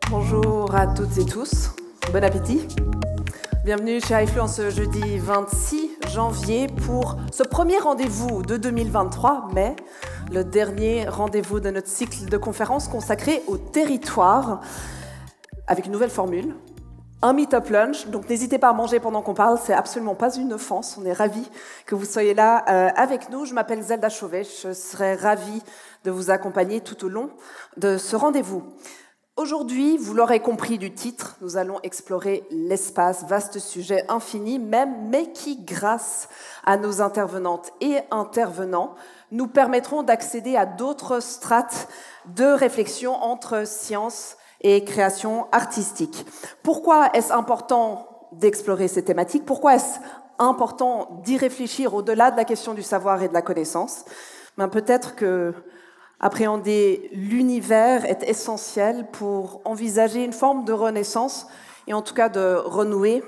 Bonjour à toutes et tous, bon appétit. Bienvenue chez iFluence ce jeudi 26 janvier pour ce premier rendez-vous de 2023, mais le dernier rendez-vous de notre cycle de conférences consacré au territoire, avec une nouvelle formule, un meet-up lunch. Donc n'hésitez pas à manger pendant qu'on parle, c'est absolument pas une offense, on est ravis que vous soyez là avec nous. Je m'appelle Zelda Chauvet, je serai ravie de vous accompagner tout au long de ce rendez-vous. Aujourd'hui, vous l'aurez compris du titre, nous allons explorer l'espace, vaste sujet infini même, mais qui, grâce à nos intervenantes et intervenants, nous permettront d'accéder à d'autres strates de réflexion entre science et création artistique. Pourquoi est-ce important d'explorer ces thématiques? Pourquoi est-ce important d'y réfléchir au-delà de la question du savoir et de la connaissance? Peut-être que appréhender l'univers est essentiel pour envisager une forme de renaissance et en tout cas de renouer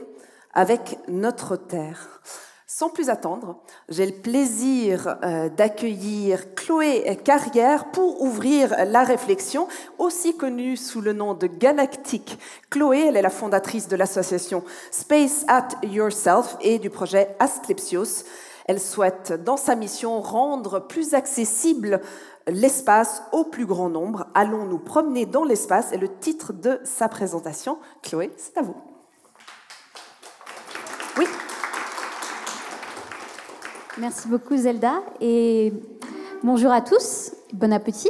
avec notre Terre. Sans plus attendre, j'ai le plaisir d'accueillir Chloé Carrière pour ouvrir la réflexion, aussi connue sous le nom de Galactique. Chloé, elle est la fondatrice de l'association Space at Yourself et du projet Asclepios. Elle souhaite, dans sa mission, rendre plus accessible l'espace au plus grand nombre. Allons nous promener dans l'espace est le titre de sa présentation. Chloé, c'est à vous. Oui. Merci beaucoup Zelda et bonjour à tous, bon appétit.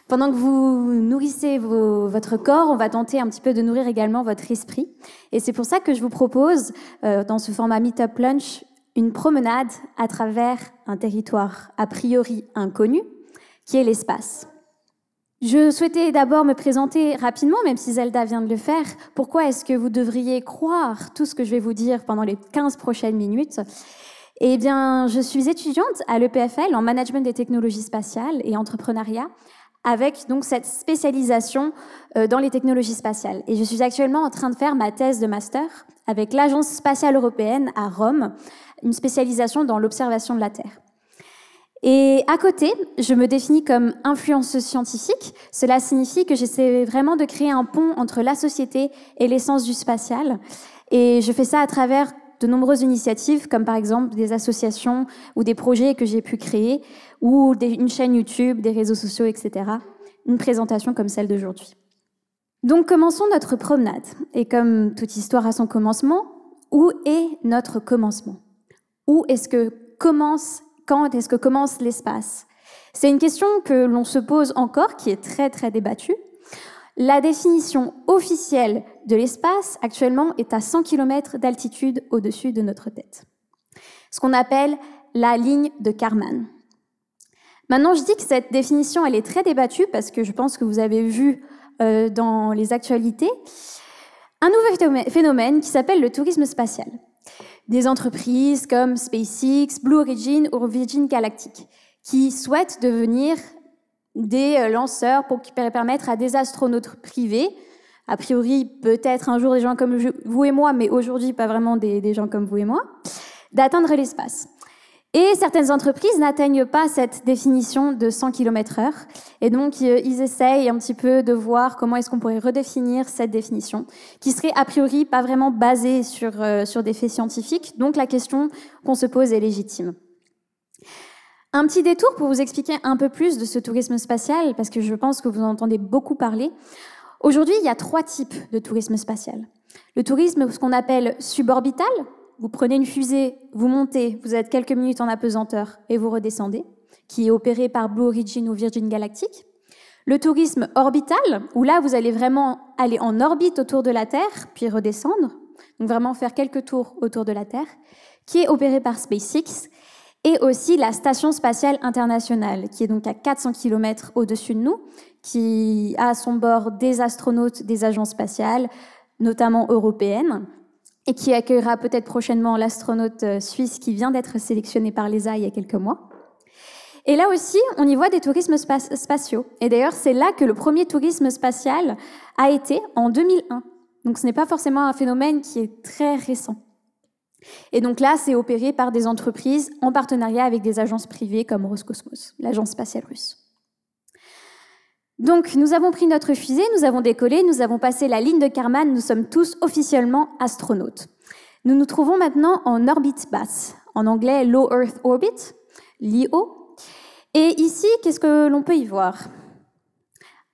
Pendant que vous nourrissez votre corps, on va tenter un petit peu de nourrir également votre esprit. Et c'est pour ça que je vous propose, dans ce format Meetup Lunch, une promenade à travers un territoire a priori inconnu, qui est l'espace. Je souhaitais d'abord me présenter rapidement, même si Zelda vient de le faire. Pourquoi est-ce que vous devriez croire tout ce que je vais vous dire pendant les 15 prochaines minutes? Eh bien, je suis étudiante à l'EPFL en management des technologies spatiales et entrepreneuriat, avec donc cette spécialisation dans les technologies spatiales. Et je suis actuellement en train de faire ma thèse de master avec l'Agence spatiale européenne à Rome, une spécialisation dans l'observation de la Terre. Et à côté, je me définis comme influenceuse scientifique. Cela signifie que j'essaie vraiment de créer un pont entre la société et l'essence du spatial. Et je fais ça à travers de nombreuses initiatives, comme par exemple des associations ou des projets que j'ai pu créer, ou une chaîne YouTube, des réseaux sociaux, etc. Une présentation comme celle d'aujourd'hui. Donc commençons notre promenade. Et comme toute histoire a son commencement, où est notre commencement? Où est-ce que commence Quand est-ce que commence l'espace? C'est une question que l'on se pose encore, qui est très très débattue. La définition officielle de l'espace actuellement est à 100 km d'altitude au-dessus de notre tête. Ce qu'on appelle la ligne de Kármán. Maintenant, je dis que cette définition, elle est très débattue parce que je pense que vous avez vu dans les actualités un nouveau phénomène qui s'appelle le tourisme spatial. Des entreprises comme SpaceX, Blue Origin ou Virgin Galactic qui souhaitent devenir des lanceurs pour permettre à des astronautes privés, a priori peut-être un jour des gens comme vous et moi, mais aujourd'hui pas vraiment des gens comme vous et moi, d'atteindre l'espace. Et certaines entreprises n'atteignent pas cette définition de 100 km/h. Et donc, ils essayent un petit peu de voir comment est-ce qu'on pourrait redéfinir cette définition, qui serait a priori pas vraiment basée sur des faits scientifiques. Donc, la question qu'on se pose est légitime. Un petit détour pour vous expliquer un peu plus de ce tourisme spatial, parce que je pense que vous en entendez beaucoup parler. Aujourd'hui, il y a 3 types de tourisme spatial. Le tourisme, ce qu'on appelle suborbital. Vous prenez une fusée, vous montez, vous êtes quelques minutes en apesanteur et vous redescendez, qui est opéré par Blue Origin ou Virgin Galactic. Le tourisme orbital, où là, vous allez vraiment aller en orbite autour de la Terre, puis redescendre, donc vraiment faire quelques tours autour de la Terre, qui est opéré par SpaceX, et aussi la Station spatiale internationale, qui est donc à 400 km au-dessus de nous, qui a à son bord des astronautes des agences spatiales, notamment européennes, et qui accueillera peut-être prochainement l'astronaute suisse qui vient d'être sélectionné par l'ESA il y a quelques mois. Et là aussi, on y voit des tourismes spatiaux. Et d'ailleurs, c'est là que le premier tourisme spatial a été en 2001. Donc ce n'est pas forcément un phénomène qui est très récent. Et donc là, c'est opéré par des entreprises en partenariat avec des agences privées comme Roscosmos, l'agence spatiale russe. Donc, nous avons pris notre fusée, nous avons décollé, nous avons passé la ligne de Kármán, nous sommes tous officiellement astronautes. Nous nous trouvons maintenant en orbite basse, en anglais Low Earth Orbit, LEO. Et ici, qu'est-ce que l'on peut y voir?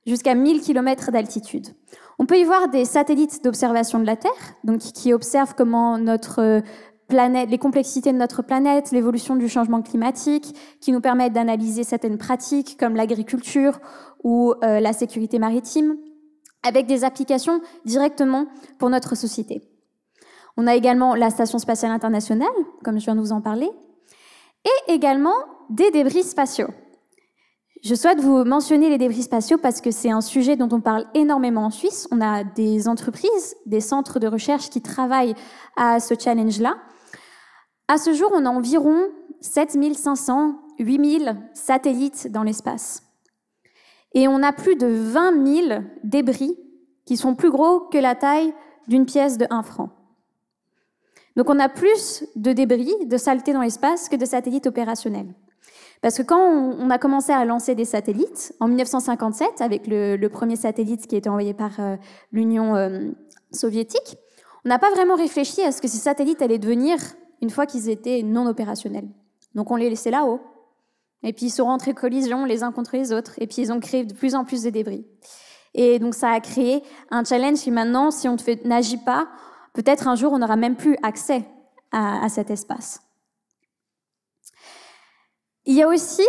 Jusqu'à 1000 km d'altitude. On peut y voir des satellites d'observation de la Terre, donc qui observent comment notre planète, les complexités de notre planète, l'évolution du changement climatique, qui nous permettent d'analyser certaines pratiques comme l'agriculture ou la sécurité maritime, avec des applications directement pour notre société. On a également la Station spatiale internationale, comme je viens de vous en parler, et également des débris spatiaux. Je souhaite vous mentionner les débris spatiaux parce que c'est un sujet dont on parle énormément en Suisse. On a des entreprises, des centres de recherche qui travaillent à ce challenge-là. À ce jour, on a environ 7500, 8000 satellites dans l'espace. Et on a plus de 20 000 débris qui sont plus gros que la taille d'une pièce de 1 franc. Donc on a plus de débris, de saleté dans l'espace que de satellites opérationnels. Parce que quand on a commencé à lancer des satellites, en 1957, avec le premier satellite qui a été envoyé par l'Union soviétique, on n'a pas vraiment réfléchi à ce que ces satellites allaient devenir une fois qu'ils étaient non opérationnels. Donc on les laissait là-haut. Et puis ils sont rentrés en collision les uns contre les autres. Et puis ils ont créé de plus en plus de débris. Et donc ça a créé un challenge qui maintenant, si on n'agit pas, peut-être un jour on n'aura même plus accès à cet espace. Il y a aussi,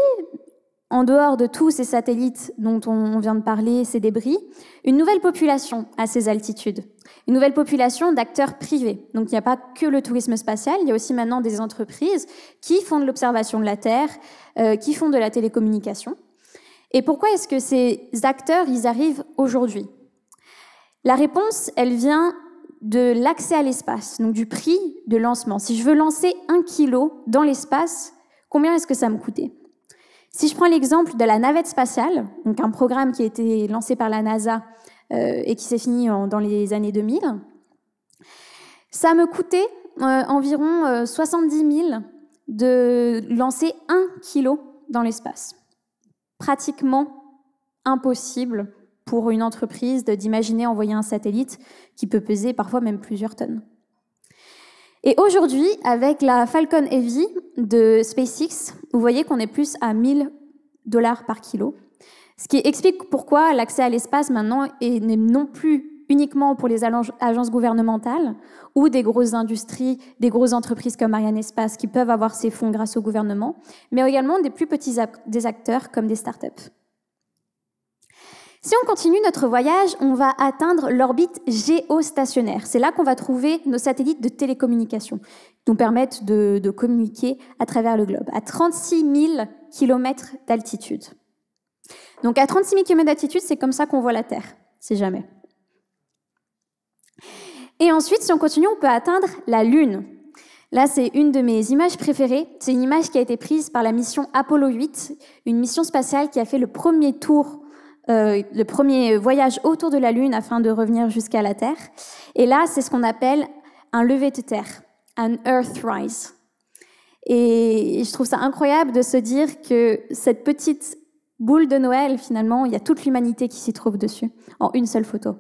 en dehors de tous ces satellites dont on vient de parler, ces débris, une nouvelle population à ces altitudes. Une nouvelle population d'acteurs privés. Donc il n'y a pas que le tourisme spatial, il y a aussi maintenant des entreprises qui font de l'observation de la Terre, qui font de la télécommunication. Et pourquoi est-ce que ces acteurs, ils arrivent aujourd'hui? La réponse, elle vient de l'accès à l'espace, donc du prix de lancement. Si je veux lancer 1 kilo dans l'espace, combien est-ce que ça me coûtait? Si je prends l'exemple de la navette spatiale, donc un programme qui a été lancé par la NASA et qui s'est fini dans les années 2000, ça me coûtait environ 70 000 de lancer 1 kilo dans l'espace. Pratiquement impossible pour une entreprise d'imaginer envoyer un satellite qui peut peser parfois même plusieurs tonnes. Et aujourd'hui, avec la Falcon Heavy de SpaceX, vous voyez qu'on est plus à 1 000 $ par kilo, ce qui explique pourquoi l'accès à l'espace maintenant n'est non plus uniquement pour les agences gouvernementales ou des grosses industries, des grosses entreprises comme Arianespace qui peuvent avoir ces fonds grâce au gouvernement, mais également des plus petits acteurs comme des startups. Si on continue notre voyage, on va atteindre l'orbite géostationnaire. C'est là qu'on va trouver nos satellites de télécommunication qui nous permettent de communiquer à travers le globe, à 36 000 km d'altitude. Donc à 36 000 km d'altitude, c'est comme ça qu'on voit la Terre, si jamais. Et ensuite, si on continue, on peut atteindre la Lune. Là, c'est une de mes images préférées. C'est une image qui a été prise par la mission Apollo 8, une mission spatiale qui a fait le premier voyage autour de la Lune afin de revenir jusqu'à la Terre. Et là, c'est ce qu'on appelle un lever de terre, un Earthrise. Et je trouve ça incroyable de se dire que cette petite boule de Noël, finalement, il y a toute l'humanité qui s'y trouve dessus, en une seule photo.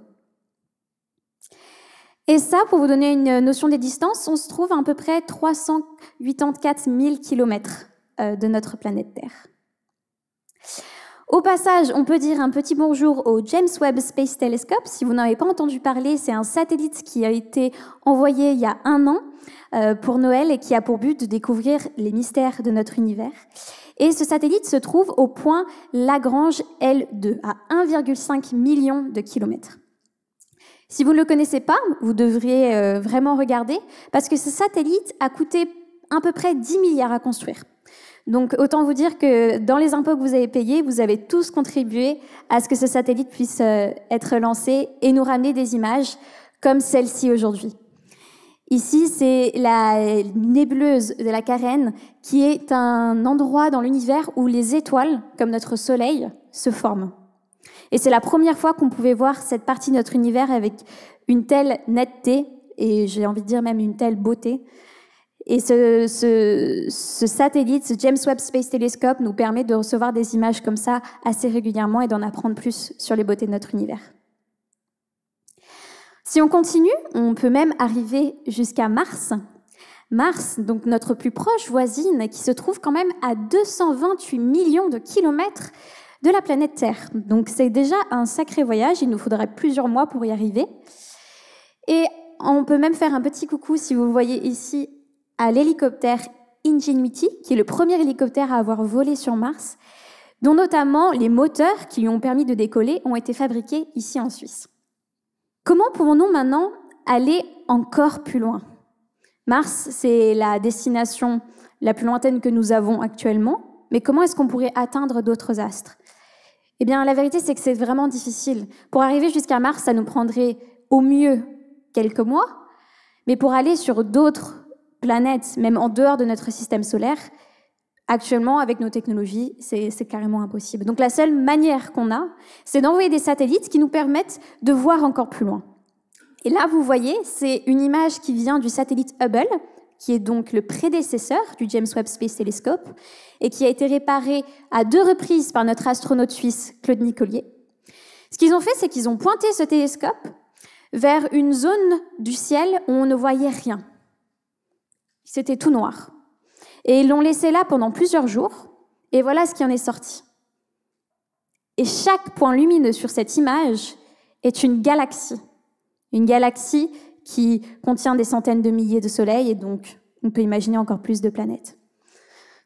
Et ça, pour vous donner une notion des distances, on se trouve à peu près 384 000 km de notre planète Terre. Au passage, on peut dire un petit bonjour au James Webb Space Telescope. Si vous n'en avez pas entendu parler, c'est un satellite qui a été envoyé il y a 1 an pour Noël et qui a pour but de découvrir les mystères de notre univers. Et ce satellite se trouve au point Lagrange L2, à 1,5 million de kilomètres. Si vous ne le connaissez pas, vous devriez vraiment regarder, parce que ce satellite a coûté à peu près 10 milliards à construire. Donc autant vous dire que dans les impôts que vous avez payés, vous avez tous contribué à ce que ce satellite puisse être lancé et nous ramener des images comme celle-ci aujourd'hui. Ici, c'est la nébuleuse de la Carène, qui est un endroit dans l'univers où les étoiles, comme notre Soleil, se forment. Et c'est la première fois qu'on pouvait voir cette partie de notre univers avec une telle netteté, et j'ai envie de dire même une telle beauté. Et ce satellite, ce James Webb Space Telescope, nous permet de recevoir des images comme ça assez régulièrement et d'en apprendre plus sur les beautés de notre univers. Si on continue, on peut même arriver jusqu'à Mars. Mars, donc notre plus proche voisine, qui se trouve quand même à 228 millions de kilomètres de la planète Terre. Donc c'est déjà un sacré voyage, il nous faudrait plusieurs mois pour y arriver. Et on peut même faire un petit coucou, si vous voyez ici, à l'hélicoptère Ingenuity, qui est le premier hélicoptère à avoir volé sur Mars, dont notamment les moteurs qui lui ont permis de décoller ont été fabriqués ici en Suisse. Comment pouvons-nous maintenant aller encore plus loin ? Mars, c'est la destination la plus lointaine que nous avons actuellement, mais comment est-ce qu'on pourrait atteindre d'autres astres ? Eh bien, la vérité, c'est que c'est vraiment difficile. Pour arriver jusqu'à Mars, ça nous prendrait au mieux quelques mois, mais pour aller sur d'autres planètes, même en dehors de notre système solaire, actuellement, avec nos technologies, c'est carrément impossible. Donc la seule manière qu'on a, c'est d'envoyer des satellites qui nous permettent de voir encore plus loin. Et là, vous voyez, c'est une image qui vient du satellite Hubble, qui est donc le prédécesseur du James Webb Space Telescope, et qui a été réparé à 2 reprises par notre astronaute suisse Claude Nicollier. Ce qu'ils ont fait, c'est qu'ils ont pointé ce télescope vers une zone du ciel où on ne voyait rien. C'était tout noir. Et ils l'ont laissé là pendant plusieurs jours, et voilà ce qui en est sorti. Et chaque point lumineux sur cette image est une galaxie qui contient des centaines de milliers de soleils, et donc on peut imaginer encore plus de planètes.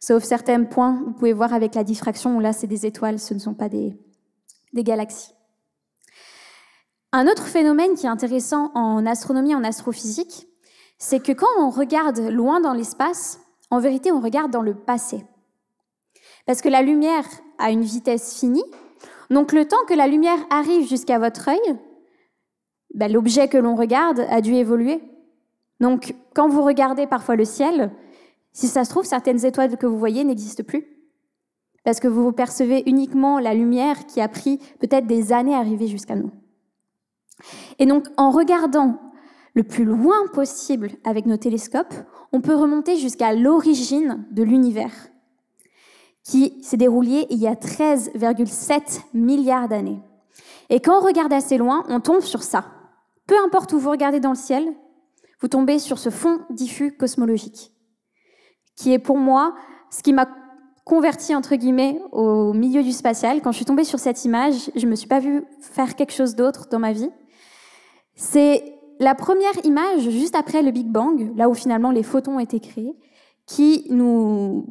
Sauf certains points, vous pouvez voir avec la diffraction, où là c'est des étoiles, ce ne sont pas des galaxies. Un autre phénomène qui est intéressant en astronomie, en astrophysique, c'est que quand on regarde loin dans l'espace, en vérité, on regarde dans le passé. Parce que la lumière a une vitesse finie, donc le temps que la lumière arrive jusqu'à votre œil, l'objet que l'on regarde a dû évoluer. Donc, quand vous regardez parfois le ciel, si ça se trouve, certaines étoiles que vous voyez n'existent plus. Parce que vous percevez uniquement la lumière qui a pris peut-être des années à arriver jusqu'à nous. Et donc, en regardant le plus loin possible avec nos télescopes, on peut remonter jusqu'à l'origine de l'univers, qui s'est déroulé il y a 13,7 milliards d'années. Et quand on regarde assez loin, on tombe sur ça. Peu importe où vous regardez dans le ciel, vous tombez sur ce fond diffus cosmologique, qui est pour moi ce qui m'a converti, entre guillemets, au milieu du spatial. Quand je suis tombée sur cette image, je ne me suis pas vue faire quelque chose d'autre dans ma vie. C'est la première image, juste après le Big Bang, là où finalement les photons ont été créés, qui nous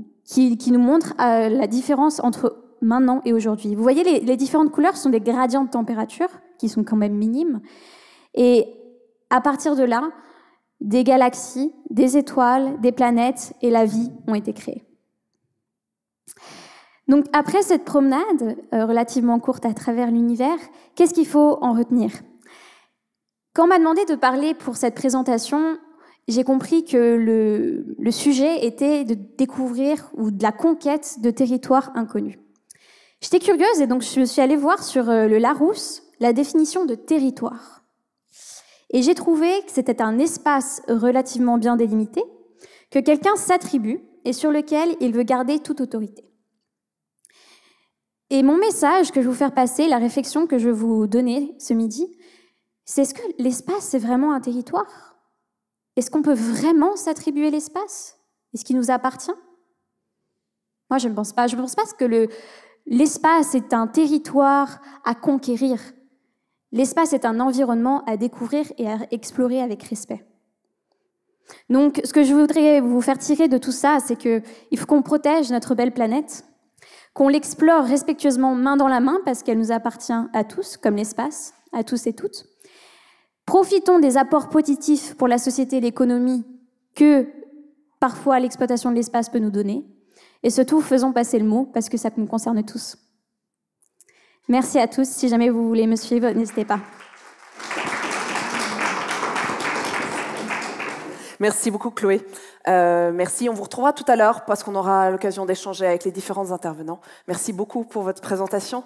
montre la différence entre maintenant et aujourd'hui. Vous voyez, les différentes couleurs sont des gradients de température, qui sont quand même minimes. Et à partir de là, des galaxies, des étoiles, des planètes et la vie ont été créées. Donc après cette promenade relativement courte à travers l'univers, qu'est-ce qu'il faut en retenir ? Quand on m'a demandé de parler pour cette présentation, j'ai compris que le sujet était de découvrir ou de la conquête de territoires inconnus. J'étais curieuse et donc je suis allée voir sur le Larousse la définition de territoire. Et j'ai trouvé que c'était un espace relativement bien délimité, que quelqu'un s'attribue et sur lequel il veut garder toute autorité. Et mon message que je vais vous faire passer, la réflexion que je vais vous donner ce midi, c'est est-ce que l'espace, c'est vraiment un territoire ? Est-ce qu'on peut vraiment s'attribuer l'espace ? Est-ce qu'il nous appartient ? Moi, je ne pense pas. Je ne pense pas que l'espace est un territoire à conquérir. L'espace est un environnement à découvrir et à explorer avec respect. Donc, ce que je voudrais vous faire tirer de tout ça, c'est qu'il faut qu'on protège notre belle planète, qu'on l'explore respectueusement main dans la main, parce qu'elle nous appartient à tous, comme l'espace, à tous et toutes. Profitons des apports positifs pour la société et l'économie que, parfois, l'exploitation de l'espace peut nous donner. Et surtout, faisons passer le mot, parce que ça nous concerne tous. Merci à tous. Si jamais vous voulez me suivre, n'hésitez pas. Merci beaucoup, Chloé. Merci. On vous retrouvera tout à l'heure parce qu'on aura l'occasion d'échanger avec les différents intervenants. Merci beaucoup pour votre présentation.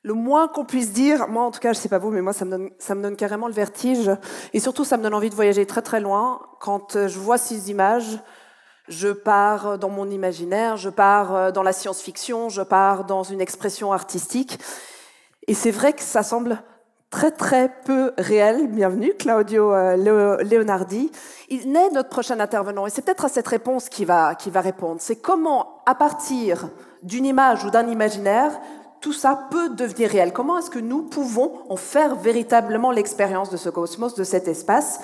Le moins qu'on puisse dire, moi en tout cas, je ne sais pas vous, mais moi ça me donne carrément le vertige. Et surtout, ça me donne envie de voyager très très loin. Quand je vois ces images, Je pars dans mon imaginaire, je pars dans la science-fiction, je pars dans une expression artistique. Et c'est vrai que ça semble très très peu réel. Bienvenue Claudio Leonardi. Il est notre prochain intervenant et c'est peut-être à cette réponse qu'il va répondre. C'est comment, à partir d'une image ou d'un imaginaire, tout ça peut devenir réel. Comment est-ce que nous pouvons en faire véritablement l'expérience de ce cosmos, de cet espace?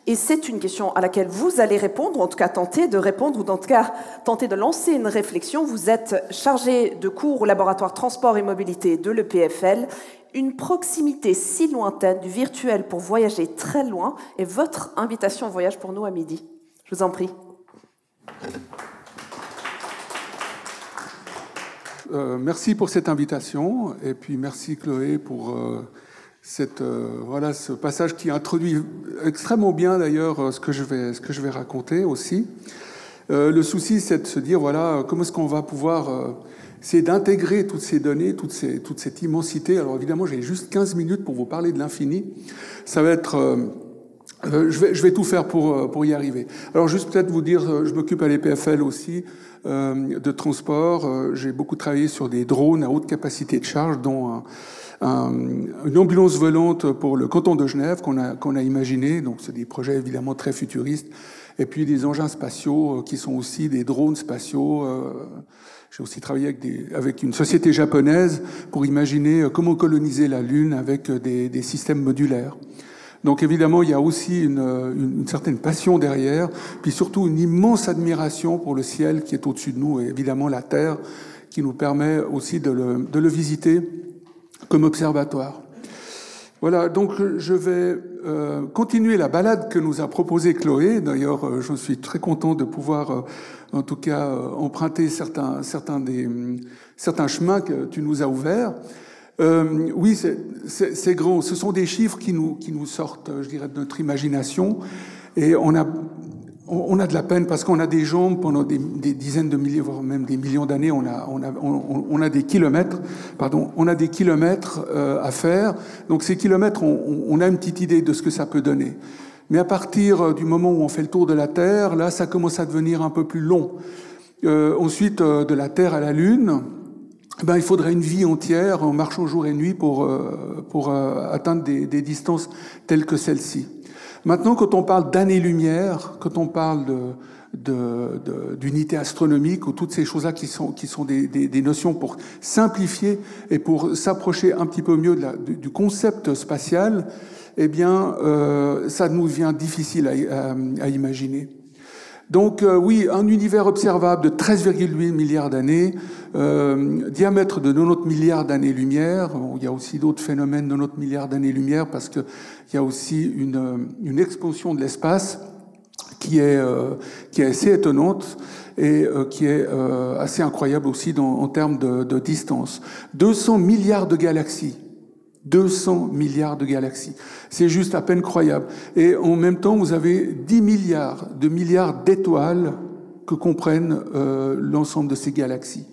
Et c'est une question à laquelle vous allez répondre, ou en tout cas tenter de répondre, ou en tout cas tenter de lancer une réflexion. Vous êtes chargé de cours au laboratoire Transport et Mobilité de l'EPFL. Une proximité si lointaine du virtuel pour voyager très loin est votre invitation au voyage pour nous à midi. Je vous en prie. Merci pour cette invitation et puis merci Chloé pour ce passage qui introduit extrêmement bien d'ailleurs ce que je vais raconter aussi. Le souci c'est de se dire voilà comment est-ce qu'on va pouvoir essayer d'intégrer toutes ces données, toute cette immensité. Alors évidemment j'ai juste 15 minutes pour vous parler de l'infini. Ça va être je vais tout faire pour y arriver. Alors juste peut-être vous dire, je m'occupe à l'EPFL aussi de transport. J'ai beaucoup travaillé sur des drones à haute capacité de charge, dont une ambulance volante pour le canton de Genève qu'on a imaginé. Donc c'est des projets évidemment très futuristes. Et puis des engins spatiaux qui sont aussi des drones spatiaux. J'ai aussi travaillé avec une société japonaise pour imaginer comment coloniser la Lune avec des systèmes modulaires. Donc évidemment, il y a aussi une certaine passion derrière, puis surtout une immense admiration pour le ciel qui est au-dessus de nous, et évidemment la Terre qui nous permet aussi de le visiter comme observatoire. Voilà, donc je vais continuer la balade que nous a proposée Chloé. D'ailleurs, je suis très content de pouvoir, en tout cas, emprunter certains chemins que tu nous as ouverts. Oui, c'est grand. Ce sont des chiffres qui nous sortent, je dirais, de notre imagination. Et on a de la peine parce qu'on a des gens pendant des dizaines de milliers, voire même des millions d'années. On a des kilomètres, à faire. Donc ces kilomètres, on a une petite idée de ce que ça peut donner. Mais à partir du moment où on fait le tour de la Terre, là, ça commence à devenir un peu plus long. Ensuite, de la Terre à la Lune. Il faudrait une vie entière en marchant jour et nuit pour atteindre des distances telles que celle-ci. Maintenant, quand on parle d'années-lumière, quand on parle d'unités astronomiques ou toutes ces choses-là qui sont des notions pour simplifier et pour s'approcher un petit peu mieux du concept spatial, eh bien, ça nous devient difficile à imaginer. Donc oui, un univers observable de 13,8 milliards d'années, diamètre de 90 milliards d'années-lumière. Bon, il y a aussi d'autres phénomènes de 90 milliards d'années-lumière parce qu'il y a aussi une expansion de l'espace qui est assez étonnante et qui est assez incroyable aussi en termes de distance. 200 milliards de galaxies. 200 milliards de galaxies. C'est juste à peine croyable. Et en même temps, vous avez 10 milliards d'étoiles que comprennent l'ensemble de ces galaxies.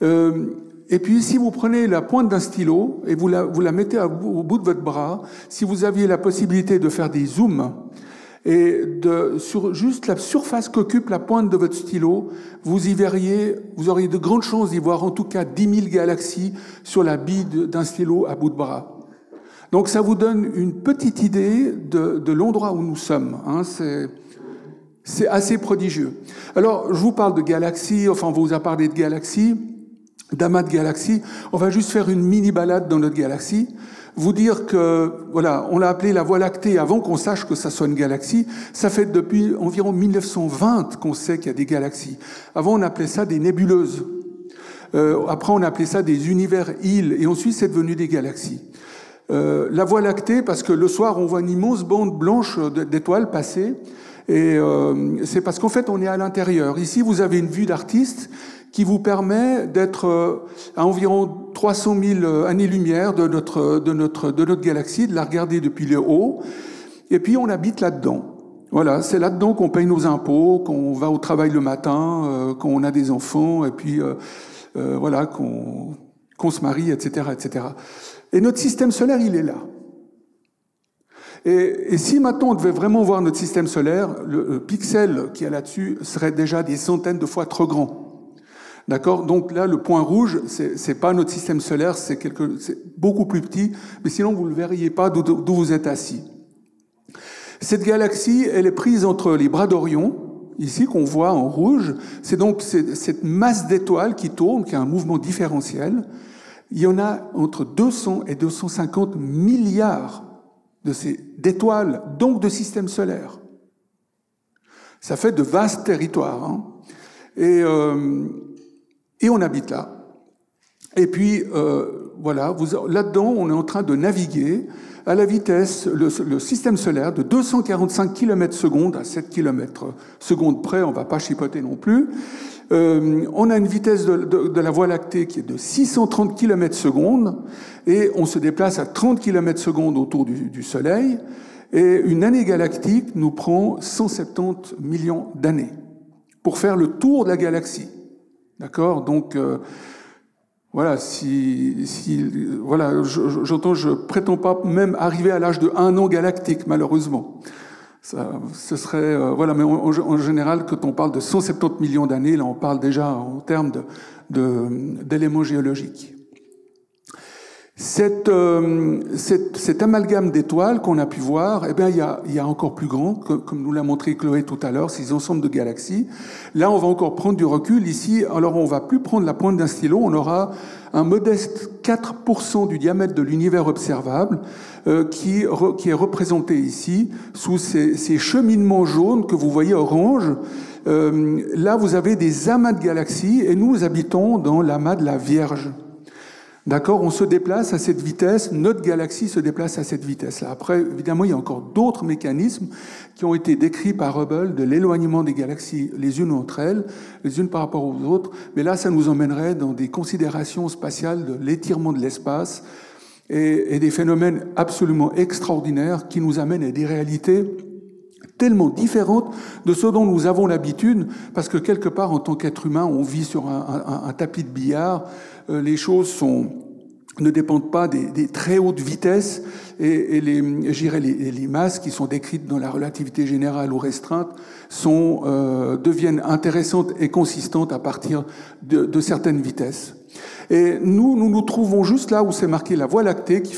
Et puis, si vous prenez la pointe d'un stylo et vous la mettez au bout de votre bras, si vous aviez la possibilité de faire des zooms et sur juste la surface qu'occupe la pointe de votre stylo, vous auriez de grandes chances d'y voir en tout cas 10 000 galaxies sur la bille d'un stylo à bout de bras. Donc ça vous donne une petite idée de l'endroit où nous sommes. Hein, c'est assez prodigieux. Alors, je vous parle de galaxies, enfin on vous a parlé de galaxies, d'amas de galaxies. On va juste faire une mini balade dans notre galaxie. Vous dire que, voilà, on l'a appelé la Voie lactée avant qu'on sache que ça soit une galaxie. Ça fait depuis environ 1920 qu'on sait qu'il y a des galaxies. Avant, on appelait ça des nébuleuses. Après, on appelait ça des univers-îles. Et ensuite, c'est devenu des galaxies. La Voie lactée, parce que le soir, on voit une immense bande blanche d'étoiles passer. Et c'est parce qu'en fait, on est à l'intérieur. Ici, vous avez une vue d'artiste qui vous permet d'être à environ 300 000 années-lumière de notre galaxie, de la regarder depuis le haut. Et puis, on habite là-dedans. Voilà, c'est là-dedans qu'on paye nos impôts, qu'on va au travail le matin, qu'on a des enfants, et puis voilà, qu'on se marie, etc., etc. Et notre système solaire, il est là. Et si maintenant on devait vraiment voir notre système solaire, le pixel qui est là-dessus serait déjà des centaines de fois trop grand. D'accord? Donc là, le point rouge, c'est pas notre système solaire, c'est beaucoup plus petit, mais sinon vous ne le verriez pas d'où vous êtes assis. Cette galaxie, elle est prise entre les bras d'Orion, ici qu'on voit en rouge. C'est donc cette masse d'étoiles qui tourne, qui a un mouvement différentiel. Il y en a entre 200 et 250 milliards d'étoiles, donc de systèmes solaires. Ça fait de vastes territoires. Hein. Et on habite là. Et puis, voilà, là-dedans, on est en train de naviguer à la vitesse, le système solaire, de 245 km/s à 7 km/s près, on ne va pas chipoter non plus. On a une vitesse de la Voie lactée qui est de 630 km/s et on se déplace à 30 km/s autour du Soleil. Et une année galactique nous prend 170 millions d'années pour faire le tour de la galaxie. D'accord? Donc, voilà, voilà, je prétends pas même arriver à l'âge de 1 an galactique, malheureusement. Ce serait, voilà, mais en général, quand on parle de 170 millions d'années, là, on parle déjà en termes d'éléments géologiques. Cet amalgame d'étoiles qu'on a pu voir, eh bien, il y a encore plus grand, comme nous l'a montré Chloé tout à l'heure, ces ensembles de galaxies. Là, on va encore prendre du recul. Ici, alors on va plus prendre la pointe d'un stylo, on aura un modeste 4% du diamètre de l'univers observable qui est représenté ici sous ces cheminements jaunes que vous voyez orange. Là, vous avez des amas de galaxies et nous habitons dans l'amas de la Vierge. D'accord, on se déplace à cette vitesse, notre galaxie se déplace à cette vitesse-là. Après, évidemment, il y a encore d'autres mécanismes qui ont été décrits par Hubble de l'éloignement des galaxies les unes entre elles, les unes par rapport aux autres. Mais là, ça nous emmènerait dans des considérations spatiales de l'étirement de l'espace et des phénomènes absolument extraordinaires qui nous amènent à des réalités tellement différentes de ce dont nous avons l'habitude, parce que quelque part, en tant qu'être humain, on vit sur un tapis de billard. Les choses ne dépendent pas des très hautes vitesses et les masses qui sont décrites dans la relativité générale ou restreinte deviennent intéressantes et consistantes à partir de certaines vitesses. Et nous trouvons juste là où c'est marqué la Voie lactée qui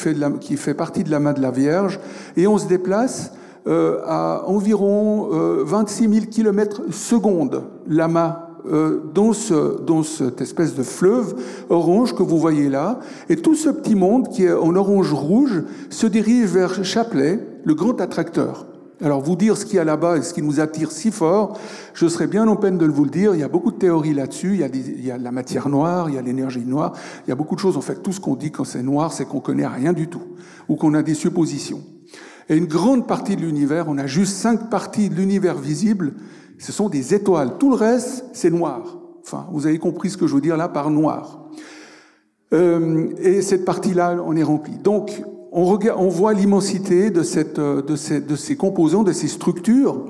fait partie de l'amas de la Vierge et on se déplace à environ 26 000 km/s, l'amas, dans cette espèce de fleuve orange que vous voyez là. Et tout ce petit monde qui est en orange-rouge se dirige vers Shapley, le grand attracteur. Alors, vous dire ce qu'il y a là-bas et ce qui nous attire si fort, je serais bien en peine de vous le dire. Il y a beaucoup de théories là-dessus. Il y a la matière noire, il y a l'énergie noire. Il y a beaucoup de choses. En fait, tout ce qu'on dit quand c'est noir, c'est qu'on connaît rien du tout ou qu'on a des suppositions. Et une grande partie de l'univers, on a juste 5 parties de l'univers visible, ce sont des étoiles. Tout le reste, c'est noir. Enfin, vous avez compris ce que je veux dire là par noir. Et cette partie-là, on est rempli. Donc, on voit l'immensité de ces composants, de ces structures.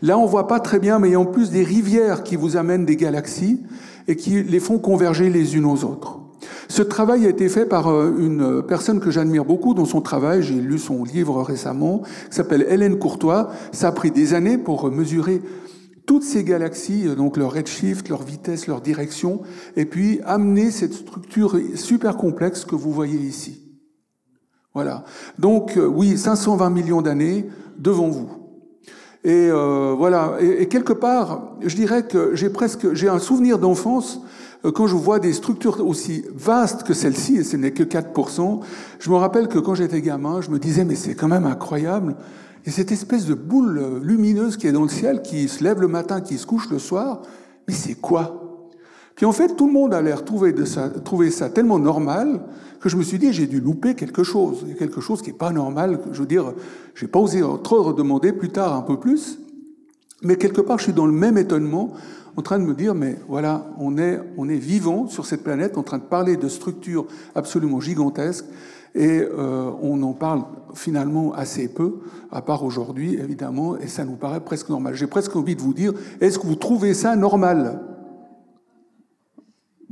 Là, on voit pas très bien, mais il y a en plus des rivières qui vous amènent des galaxies et qui les font converger les unes aux autres. Ce travail a été fait par une personne que j'admire beaucoup dans son travail. J'ai lu son livre récemment, qui s'appelle Hélène Courtois. Ça a pris des années pour mesurer toutes ces galaxies, donc leur redshift, leur vitesse, leur direction, et puis amener cette structure super complexe que vous voyez ici. Voilà. Donc, oui, 520 millions d'années devant vous. Et voilà. Et quelque part, je dirais que j'ai un souvenir d'enfance quand je vois des structures aussi vastes que celle-ci, et ce n'est que 4%, je me rappelle que quand j'étais gamin, je me disais, mais c'est quand même incroyable. Et cette espèce de boule lumineuse qui est dans le ciel, qui se lève le matin, qui se couche le soir, mais c'est quoi? Puis en fait, tout le monde a l'air trouver ça tellement normal que je me suis dit, j'ai dû louper quelque chose. Il y a quelque chose qui n'est pas normal. Je veux dire, j'ai pas osé trop redemander plus tard un peu plus. Mais quelque part, je suis dans le même étonnement, en train de me dire, mais voilà, on est vivant sur cette planète, en train de parler de structures absolument gigantesques, et on en parle finalement assez peu, à part aujourd'hui, évidemment, et ça nous paraît presque normal. J'ai presque envie de vous dire, est-ce que vous trouvez ça normal?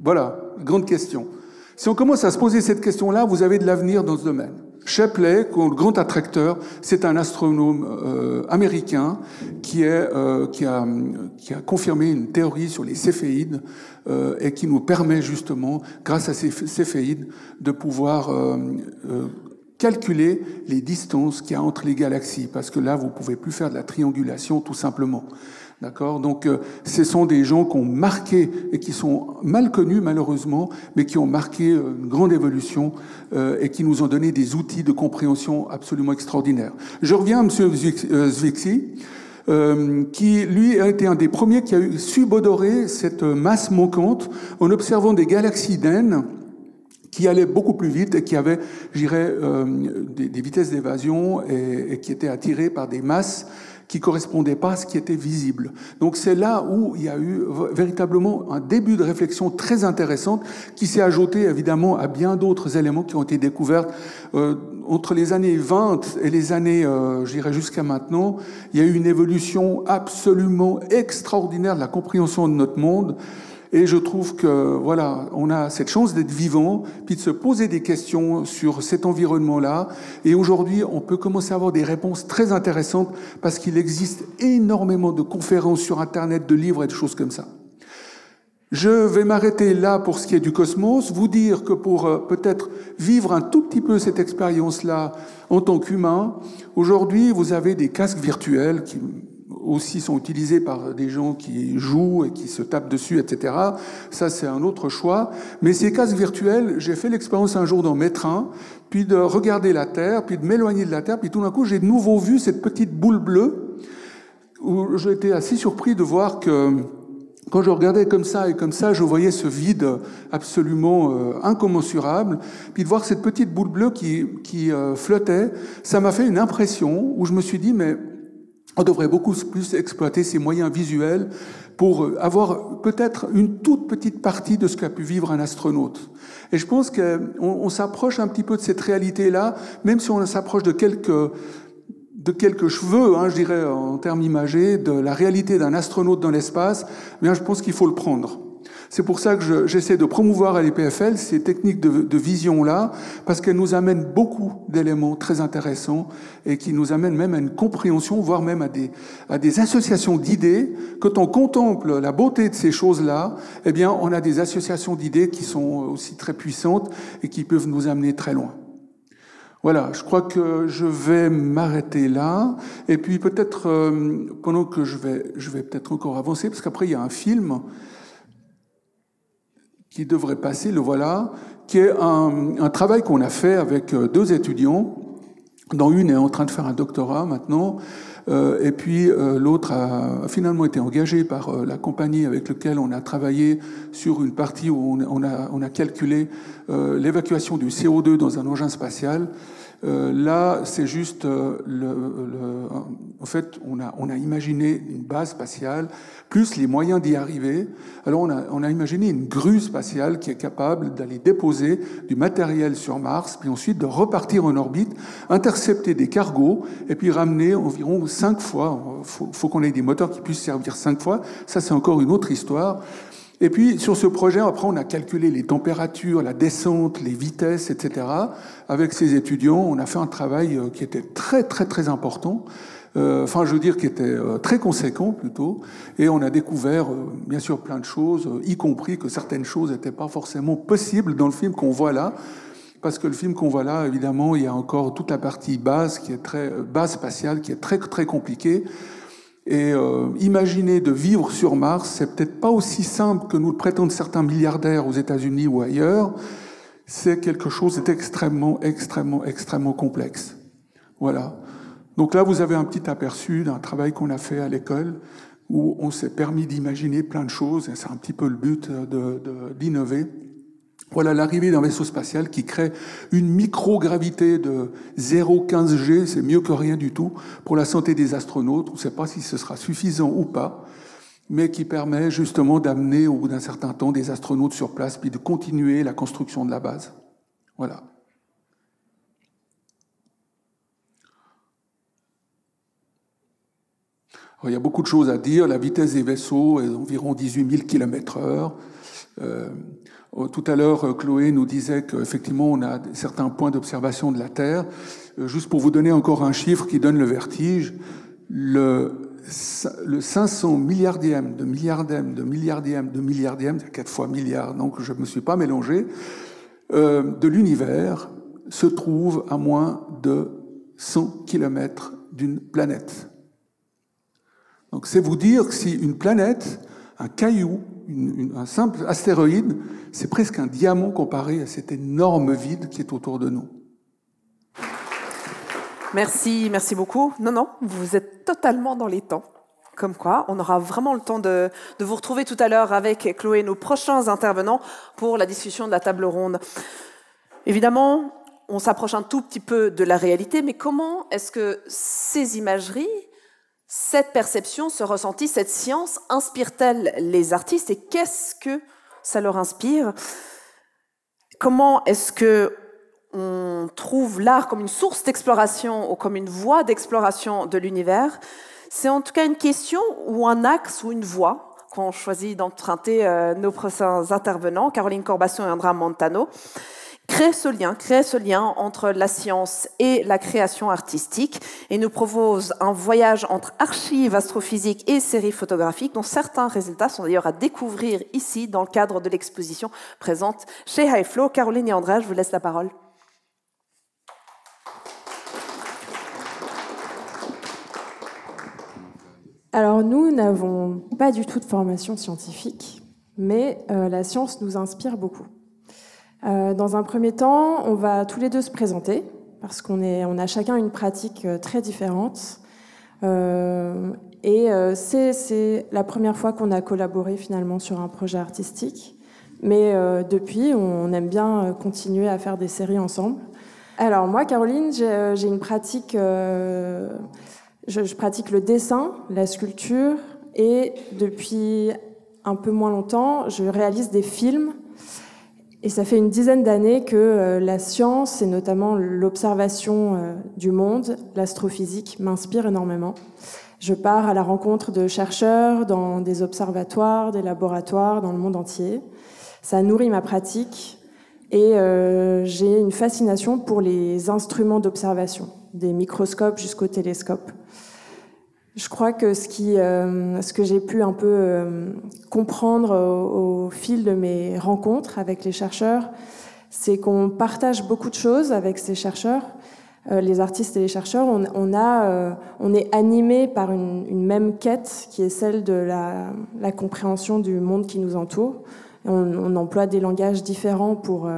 Voilà, grande question. Si on commence à se poser cette question-là, vous avez de l'avenir dans ce domaine. Shapley, le grand attracteur, c'est un astronome américain qui a confirmé une théorie sur les céphéides et qui nous permet justement, grâce à ces céphéides, de pouvoir calculer les distances qu'il y a entre les galaxies, parce que là, vous ne pouvez plus faire de la triangulation tout simplement. D'accord ? Donc, ce sont des gens qui ont marqué, et qui sont mal connus malheureusement, mais qui ont marqué une grande évolution et qui nous ont donné des outils de compréhension absolument extraordinaires. Je reviens à M. Zwicky, qui, lui, a été un des premiers qui a subodorer cette masse manquante en observant des galaxies naines qui allaient beaucoup plus vite et qui avaient, je dirais, des vitesses d'évasion et qui étaient attirées par des masses qui correspondaient pas à ce qui était visible. Donc c'est là où il y a eu véritablement un début de réflexion très intéressante qui s'est ajouté évidemment à bien d'autres éléments qui ont été découverts entre les années 20 et les années, je dirais jusqu'à maintenant. Il y a eu une évolution absolument extraordinaire de la compréhension de notre monde. Et je trouve que, voilà, on a cette chance d'être vivant, puis de se poser des questions sur cet environnement-là. Et aujourd'hui, on peut commencer à avoir des réponses très intéressantes parce qu'il existe énormément de conférences sur Internet, de livres et de choses comme ça. Je vais m'arrêter là pour ce qui est du cosmos, vous dire que pour peut-être vivre un tout petit peu cette expérience-là en tant qu'humain, aujourd'hui, vous avez des casques virtuels qui aussi sont utilisés par des gens qui jouent et qui se tapent dessus, etc. Ça, c'est un autre choix. Mais ces casques virtuels, j'ai fait l'expérience un jour dans mes trains, puis de regarder la Terre, puis de m'éloigner de la Terre, puis tout d'un coup, j'ai de nouveau vu cette petite boule bleue, où j'ai été assez surpris de voir que quand je regardais comme ça et comme ça, je voyais ce vide absolument incommensurable. Puis de voir cette petite boule bleue qui flottait, ça m'a fait une impression où je me suis dit, mais on devrait beaucoup plus exploiter ces moyens visuels pour avoir peut-être une toute petite partie de ce qu'a pu vivre un astronaute. Et je pense qu'on s'approche un petit peu de cette réalité-là, même si on s'approche de quelques cheveux, je dirais, en termes imagés, de la réalité d'un astronaute dans l'espace, eh bien, je pense qu'il faut le prendre. C'est pour ça que j'essaie de promouvoir à l'EPFL ces techniques de vision-là, parce qu'elles nous amènent beaucoup d'éléments très intéressants et qui nous amènent même à une compréhension, voire même à des associations d'idées. Quand on contemple la beauté de ces choses-là, eh bien, on a des associations d'idées qui sont aussi très puissantes et qui peuvent nous amener très loin. Voilà, je crois que je vais m'arrêter là. Et puis peut-être, pendant que je vais peut-être encore avancer, parce qu'après il y a un film qui devrait passer, le voilà, qui est un travail qu'on a fait avec 2 étudiants, dont une est en train de faire un doctorat maintenant, et puis l'autre a finalement été engagée par la compagnie avec laquelle on a travaillé sur une partie où on a calculé l'évacuation du CO2 dans un engin spatial. Là, c'est juste en fait, on a imaginé une base spatiale plus les moyens d'y arriver. Alors, on a imaginé une grue spatiale qui est capable d'aller déposer du matériel sur Mars, puis ensuite de repartir en orbite, intercepter des cargos, et puis ramener environ 5 fois. Faut qu'on ait des moteurs qui puissent servir 5 fois. Ça, c'est encore une autre histoire. Et puis, sur ce projet, après, on a calculé les températures, la descente, les vitesses, etc. Avec ces étudiants, on a fait un travail qui était très, très, très important. Enfin, je veux dire, qui était très conséquent, plutôt. Et on a découvert, bien sûr, plein de choses, y compris que certaines choses n'étaient pas forcément possibles dans le film qu'on voit là. Parce que le film qu'on voit là, évidemment, il y a encore toute la partie base, qui est base spatiale, qui est très, très compliquée. Et imaginer de vivre sur Mars, c'est peut-être pas aussi simple que nous le prétendent certains milliardaires aux États-Unis ou ailleurs. C'est quelque chose d'extrêmement, extrêmement, extrêmement complexe. Voilà. Donc là, vous avez un petit aperçu d'un travail qu'on a fait à l'école, où on s'est permis d'imaginer plein de choses, et c'est un petit peu le but d'innover. Voilà l'arrivée d'un vaisseau spatial qui crée une microgravité de 0,15 G, c'est mieux que rien du tout, pour la santé des astronautes. On ne sait pas si ce sera suffisant ou pas, mais qui permet justement d'amener au bout d'un certain temps des astronautes sur place, puis de continuer la construction de la base. Voilà. Alors, il y a beaucoup de choses à dire. La vitesse des vaisseaux est d'environ 18 000 km/h. Tout à l'heure, Chloé nous disait qu'effectivement, on a certains points d'observation de la Terre. Juste pour vous donner encore un chiffre qui donne le vertige, le 500 milliardième de milliardième de milliardième de milliardième, c'est 4 fois milliard, donc je ne me suis pas mélangé, de l'univers se trouve à moins de 100 km d'une planète. Donc c'est vous dire que si une planète, un caillou, un simple astéroïde, c'est presque un diamant comparé à cet énorme vide qui est autour de nous. Merci beaucoup. Non, vous êtes totalement dans les temps. Comme quoi, on aura vraiment le temps de vous retrouver tout à l'heure avec Chloé, nos prochains intervenants, pour la discussion de la table ronde. Évidemment, on s'approche un tout petit peu de la réalité, mais comment est-ce que ces imageries, cette perception, ce ressenti, cette science, inspire-t-elle les artistes et qu'est-ce que ça leur inspire? Comment est-ce que on trouve l'art comme une source d'exploration ou comme une voie d'exploration de l'univers? C'est en tout cas une question ou un axe ou une voie qu'ont choisi d'emprunter nos prochains intervenants, Caroline Corbasson et Andrea Montano. Créer ce lien entre la science et la création artistique et nous propose un voyage entre archives astrophysiques et séries photographiques dont certains résultats sont d'ailleurs à découvrir ici dans le cadre de l'exposition présente chez HiFlow. Caroline et Andrea, je vous laisse la parole. Alors nous n'avons pas du tout de formation scientifique, mais la science nous inspire beaucoup. Dans un premier temps, on va tous les deux se présenter, parce qu'on a chacun une pratique très différente. C'est la première fois qu'on a collaboré finalement sur un projet artistique. Mais depuis, on aime bien continuer à faire des séries ensemble. Alors moi, Caroline, j'ai une pratique... Je pratique le dessin, la sculpture, et depuis un peu moins longtemps, je réalise des films. Et ça fait une dizaine d'années que la science, et notamment l'observation du monde, l'astrophysique, m'inspire énormément. Je pars à la rencontre de chercheurs dans des observatoires, des laboratoires, dans le monde entier. Ça nourrit ma pratique et j'ai une fascination pour les instruments d'observation, des microscopes jusqu'aux télescopes. Je crois que ce que j'ai pu un peu comprendre au fil de mes rencontres avec les chercheurs, c'est qu'on partage beaucoup de choses avec ces chercheurs, les artistes et les chercheurs. On est animés par une même quête qui est celle de la compréhension du monde qui nous entoure. On emploie des langages différents pour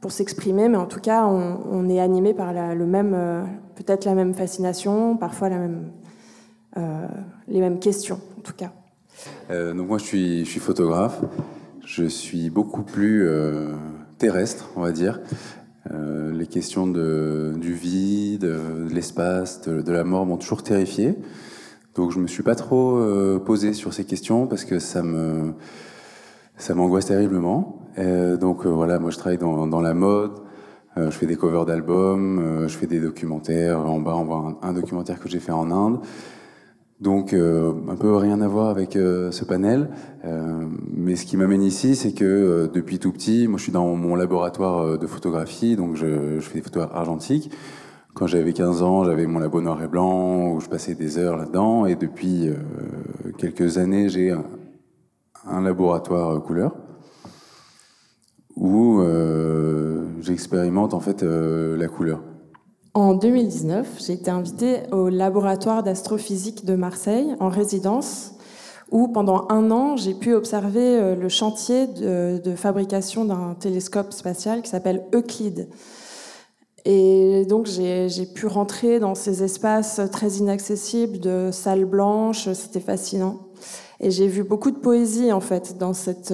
s'exprimer, mais en tout cas, on est animé par peut-être la même fascination, parfois les mêmes questions, en tout cas. Donc moi, je suis photographe. Je suis beaucoup plus terrestre, on va dire. Les questions du vide, de l'espace, de la mort m'ont toujours terrifié. Donc je me suis pas trop posé sur ces questions parce que ça m'angoisse terriblement. Voilà, moi je travaille dans la mode, je fais des covers d'albums, je fais des documentaires. En bas, on voit un documentaire que j'ai fait en Inde. Donc, un peu rien à voir avec ce panel. Mais ce qui m'amène ici, c'est que depuis tout petit, moi je suis dans mon laboratoire de photographie, donc je fais des photos argentiques. Quand j'avais 15 ans, j'avais mon labo noir et blanc, où je passais des heures là-dedans. Et depuis quelques années, j'ai un laboratoire couleur, où j'expérimente en fait la couleur. En 2019, j'ai été invitée au laboratoire d'astrophysique de Marseille en résidence, où pendant 1 an, j'ai pu observer le chantier de fabrication d'un télescope spatial qui s'appelle Euclide. Et donc j'ai pu rentrer dans ces espaces très inaccessibles de salles blanches, c'était fascinant. Et j'ai vu beaucoup de poésie en fait dans cet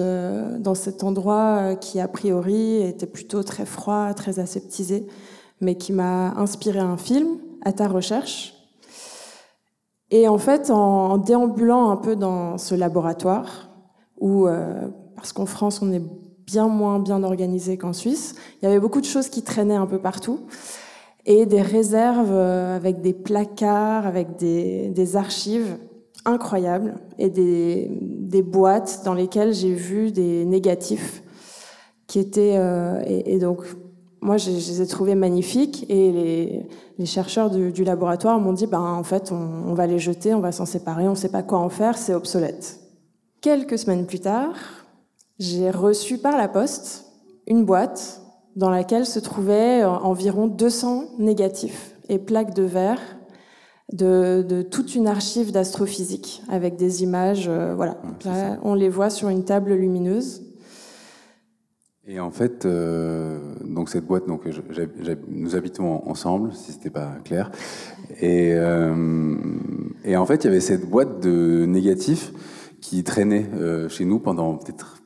endroit qui a priori était plutôt très froid, très aseptisé, mais qui m'a inspiré un film, À ta recherche. Et en fait, en déambulant un peu dans ce laboratoire, où parce qu'en France on est bien moins bien organisé qu'en Suisse, il y avait beaucoup de choses qui traînaient un peu partout, et des réserves avec des placards, avec des archives incroyables et des boîtes dans lesquelles j'ai vu des négatifs qui étaient... et donc, moi, je les ai trouvés magnifiques et les chercheurs du laboratoire m'ont dit en fait, on va les jeter, on va s'en séparer, on ne sait pas quoi en faire, c'est obsolète. Quelques semaines plus tard, j'ai reçu par la poste une boîte dans laquelle se trouvaient environ 200 négatifs et plaques de verre de toute une archive d'astrophysique avec des images. Voilà. Là, on les voit sur une table lumineuse. Et en fait, donc cette boîte, donc nous habitons ensemble, si c'était pas clair. Et en fait, il y avait cette boîte de négatifs qui traînait chez nous pendant peut-être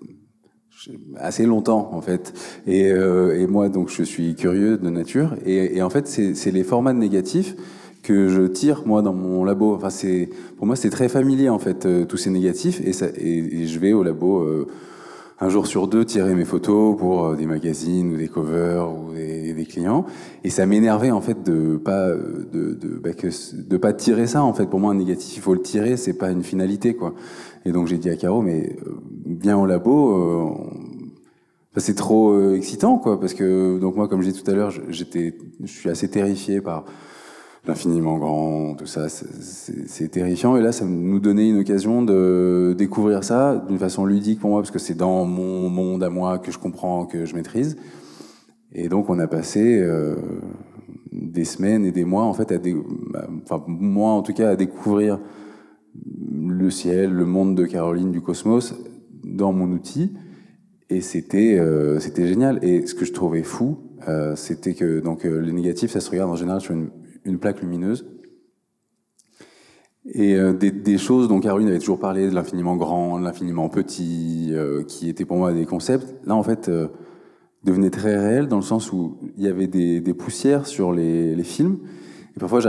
assez longtemps, en fait. Et moi, donc, je suis curieux de nature. Et en fait, c'est les formats de négatifs que je tire, moi, dans mon labo. Enfin, pour moi, c'est très familier, en fait, tous ces négatifs. Et je vais au labo un jour sur deux tirer mes photos pour des magazines ou des covers ou des clients. Et ça m'énervait, en fait, de pas tirer ça, en fait. Pour moi, un négatif, il faut le tirer, c'est pas une finalité, quoi. Et donc, j'ai dit à Caro, mais viens au labo, c'est trop excitant, quoi, parce que, donc moi, comme je disais tout à l'heure, je suis assez terrifié par l'infiniment grand, tout ça, c'est terrifiant. Et là, ça nous donnait une occasion de découvrir ça d'une façon ludique pour moi, parce que c'est dans mon monde à moi que je comprends, que je maîtrise. Et donc, on a passé des semaines et des mois, en fait, moi, en tout cas, à découvrir le ciel, le monde de Caroline, du cosmos, dans mon outil. Et c'était génial. Et ce que je trouvais fou, c'était que donc les négatifs, ça se regarde en général sur une plaque lumineuse. Et des choses dont Caroline avait toujours parlé, de l'infiniment grand, de l'infiniment petit, qui étaient pour moi des concepts, là en fait devenaient très réels dans le sens où il y avait des poussières sur les films. Et parfois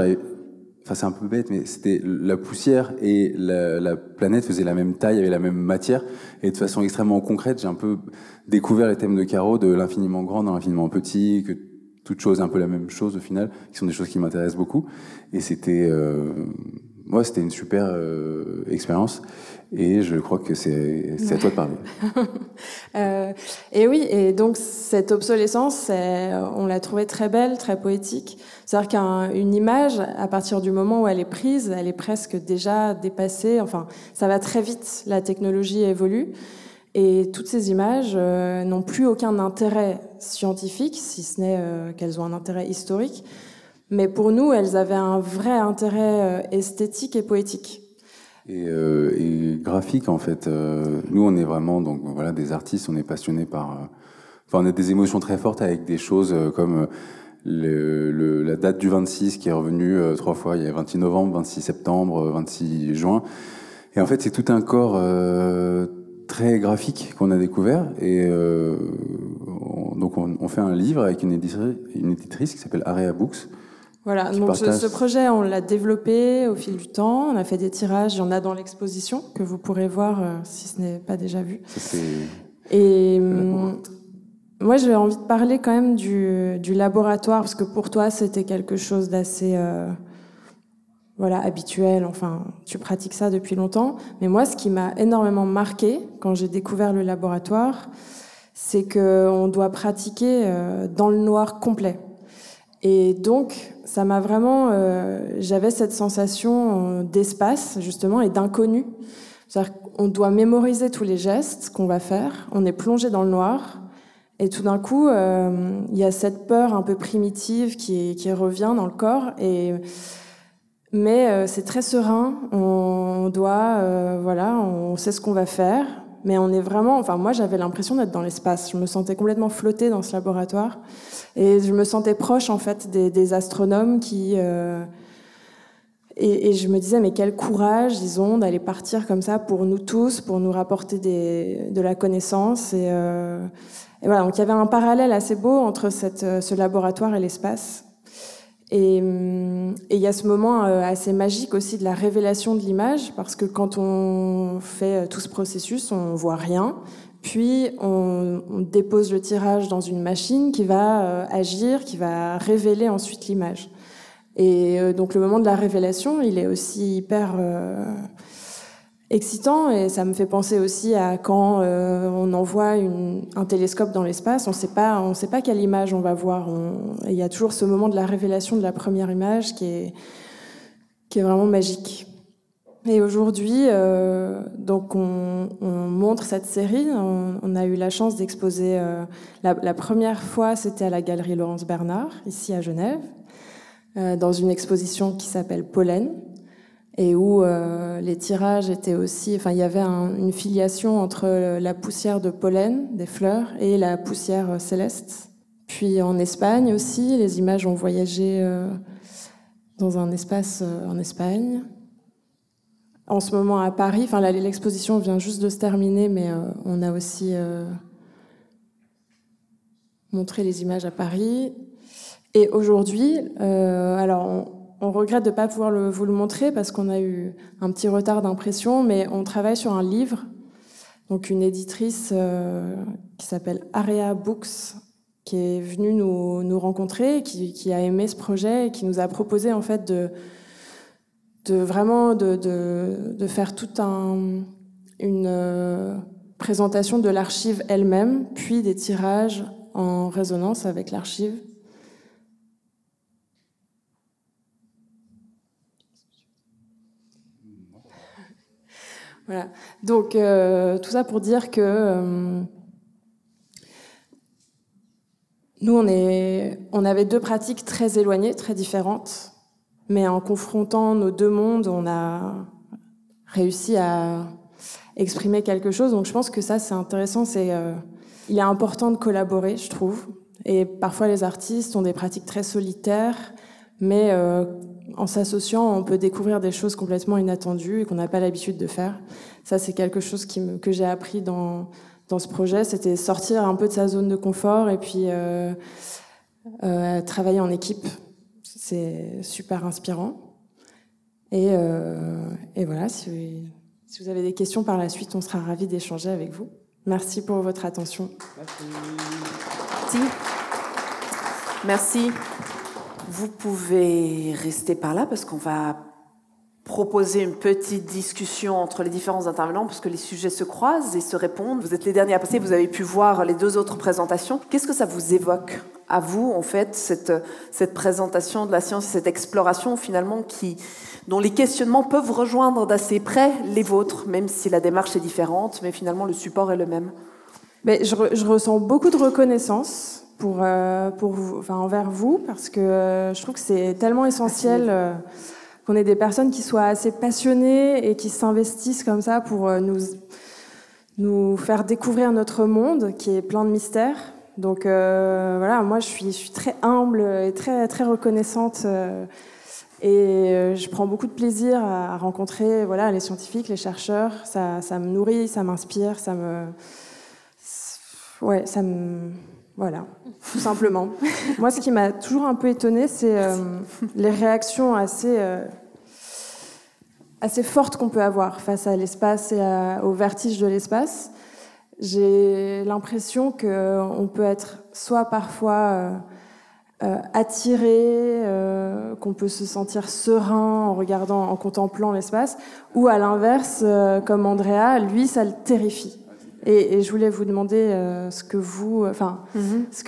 c'est un peu bête, mais c'était la poussière et la planète faisaient la même taille, avaient la même matière, et de façon extrêmement concrète, j'ai un peu découvert les thèmes de Caro, de l'infiniment grand dans l'infiniment petit, que toute chose est un peu la même chose au final, qui sont des choses qui m'intéressent beaucoup. Et c'était une super expérience, et je crois que c'est à toi de parler. Et oui, et donc cette obsolescence, on l'a trouvée très belle, très poétique. C'est-à-dire qu'une image, à partir du moment où elle est prise, elle est presque déjà dépassée. Enfin, ça va très vite, la technologie évolue. Et toutes ces images n'ont plus aucun intérêt scientifique, si ce n'est qu'elles ont un intérêt historique. Mais pour nous, elles avaient un vrai intérêt esthétique et poétique. Et graphique, en fait. Nous, on est vraiment donc, voilà, des artistes, on est passionnés par... on a des émotions très fortes avec des choses comme la date du 26 qui est revenue 3 fois. Il y a 26 novembre, 26 septembre, 26 juin. Et en fait, c'est tout un corps très graphique qu'on a découvert. Et donc, on fait un livre avec une éditrice qui s'appelle Area Books. Voilà, donc ce projet, on l'a développé au fil du temps, on a fait des tirages, il y en a dans l'exposition, que vous pourrez voir si ce n'est pas déjà vu. Et moi, j'ai envie de parler quand même du laboratoire, parce que pour toi, c'était quelque chose d'assez habituel, enfin, tu pratiques ça depuis longtemps. Mais moi, ce qui m'a énormément marqué quand j'ai découvert le laboratoire, c'est qu'on doit pratiquer dans le noir complet. Et donc, ça m'a vraiment... j'avais cette sensation d'espace, justement, et d'inconnu. C'est-à-dire qu'on doit mémoriser tous les gestes qu'on va faire. On est plongé dans le noir. Et tout d'un coup, il y a cette peur un peu primitive qui revient dans le corps. Mais c'est très serein. On doit... on sait ce qu'on va faire. Mais on est vraiment... Enfin, moi, j'avais l'impression d'être dans l'espace. Je me sentais complètement flottée dans ce laboratoire. Et je me sentais proche, en fait, des astronomes qui... Et je me disais, mais quel courage ils ont d'aller partir comme ça pour nous tous, pour nous rapporter de la connaissance. Et voilà, donc il y avait un parallèle assez beau entre ce laboratoire et l'espace. Et il y a ce moment assez magique aussi de la révélation de l'image, parce que quand on fait tout ce processus, on voit rien. Puis on dépose le tirage dans une machine qui va agir, qui va révéler ensuite l'image. Et donc le moment de la révélation, il est aussi hyper excitant, et ça me fait penser aussi à quand on envoie un télescope dans l'espace, on ne sait pas quelle image on va voir. Il y a toujours ce moment de la révélation de la première image qui est vraiment magique. Et aujourd'hui, donc on montre cette série. On a eu la chance d'exposer. La première fois, c'était à la Galerie Laurence Bernard, ici à Genève, dans une exposition qui s'appelle Pollen, et où les tirages étaient aussi... Enfin, il y avait une filiation entre la poussière de pollen, des fleurs, et la poussière céleste. Puis en Espagne aussi, les images ont voyagé dans un espace en Espagne. En ce moment à Paris, enfin l'exposition vient juste de se terminer, mais on a aussi montré les images à Paris. Et aujourd'hui, alors on regrette de ne pas pouvoir vous le montrer parce qu'on a eu un petit retard d'impression, mais on travaille sur un livre, donc une éditrice qui s'appelle Area Books, qui est venue nous rencontrer, qui a aimé ce projet et qui nous a proposé en fait de faire toute une présentation de l'archive elle-même, puis des tirages en résonance avec l'archive. Voilà. Donc tout ça pour dire que nous on avait deux pratiques très éloignées, très différentes, mais en confrontant nos deux mondes, on a réussi à exprimer quelque chose. Donc je pense que ça c'est intéressant. Il est important de collaborer, je trouve. Et parfois les artistes ont des pratiques très solitaires, mais en s'associant, on peut découvrir des choses complètement inattendues et qu'on n'a pas l'habitude de faire. Ça, c'est quelque chose que j'ai appris dans ce projet. C'était sortir un peu de sa zone de confort et puis travailler en équipe. C'est super inspirant. Et voilà, si vous avez des questions par la suite, on sera ravis d'échanger avec vous. Merci pour votre attention. Merci. Vous pouvez rester par là parce qu'on va proposer une petite discussion entre les différents intervenants parce que les sujets se croisent et se répondent. Vous êtes les derniers à passer, vous avez pu voir les deux autres présentations. Qu'est-ce que ça vous évoque à vous, en fait, cette présentation de la science, cette exploration finalement dont les questionnements peuvent rejoindre d'assez près les vôtres, même si la démarche est différente, mais finalement le support est le même? Mais je ressens beaucoup de reconnaissance pour vous, enfin, envers vous, parce que je trouve que c'est tellement essentiel qu'on ait des personnes qui soient assez passionnées et qui s'investissent comme ça pour nous faire découvrir notre monde qui est plein de mystères. Donc voilà, moi je suis très humble et très, très reconnaissante et je prends beaucoup de plaisir à rencontrer les scientifiques, les chercheurs. Ça me nourrit, ça m'inspire, voilà, tout simplement. Moi, ce qui m'a toujours un peu étonnée, c'est les réactions assez fortes qu'on peut avoir face à l'espace et au vertige de l'espace. J'ai l'impression qu'on peut être soit parfois attiré, qu'on peut se sentir serein en contemplant l'espace, ou à l'inverse, comme Andrea, lui, ça le terrifie. Et je voulais vous demander ce que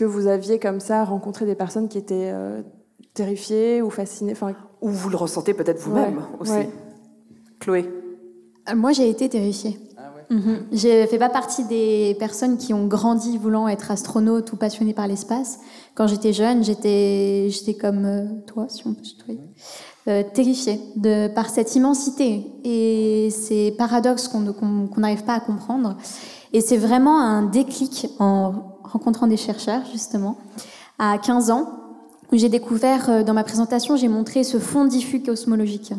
vous aviez comme ça rencontré des personnes qui étaient terrifiées ou fascinées, ou vous le ressentez peut-être vous-même aussi. Ouais. Chloé. Moi, j'ai été terrifiée. Ah ouais. Je fais pas partie des personnes qui ont grandi voulant être astronaute ou passionnées par l'espace. Quand j'étais jeune, j'étais comme toi, si on peut se tutoyer. Terrifiée par cette immensité et ces paradoxes qu'on n'arrive pas à comprendre. Et c'est vraiment un déclic en rencontrant des chercheurs, justement, à 15 ans, où j'ai découvert, dans ma présentation, j'ai montré ce fond diffus cosmologique.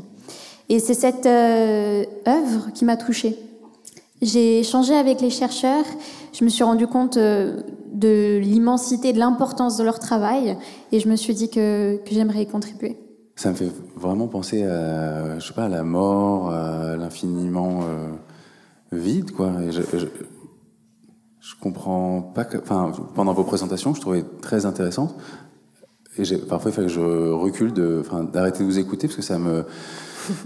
Et c'est cette œuvre qui m'a touchée. J'ai échangé avec les chercheurs, je me suis rendu compte de l'immensité, de l'importance de leur travail, et je me suis dit que j'aimerais y contribuer. Ça me fait vraiment penser à, je sais pas, à la mort, à l'infiniment vide, quoi. Et je comprends pas que, pendant vos présentations, je trouvais très intéressantes. Et parfois, il fallait que je recule d'arrêter de vous écouter parce que ça me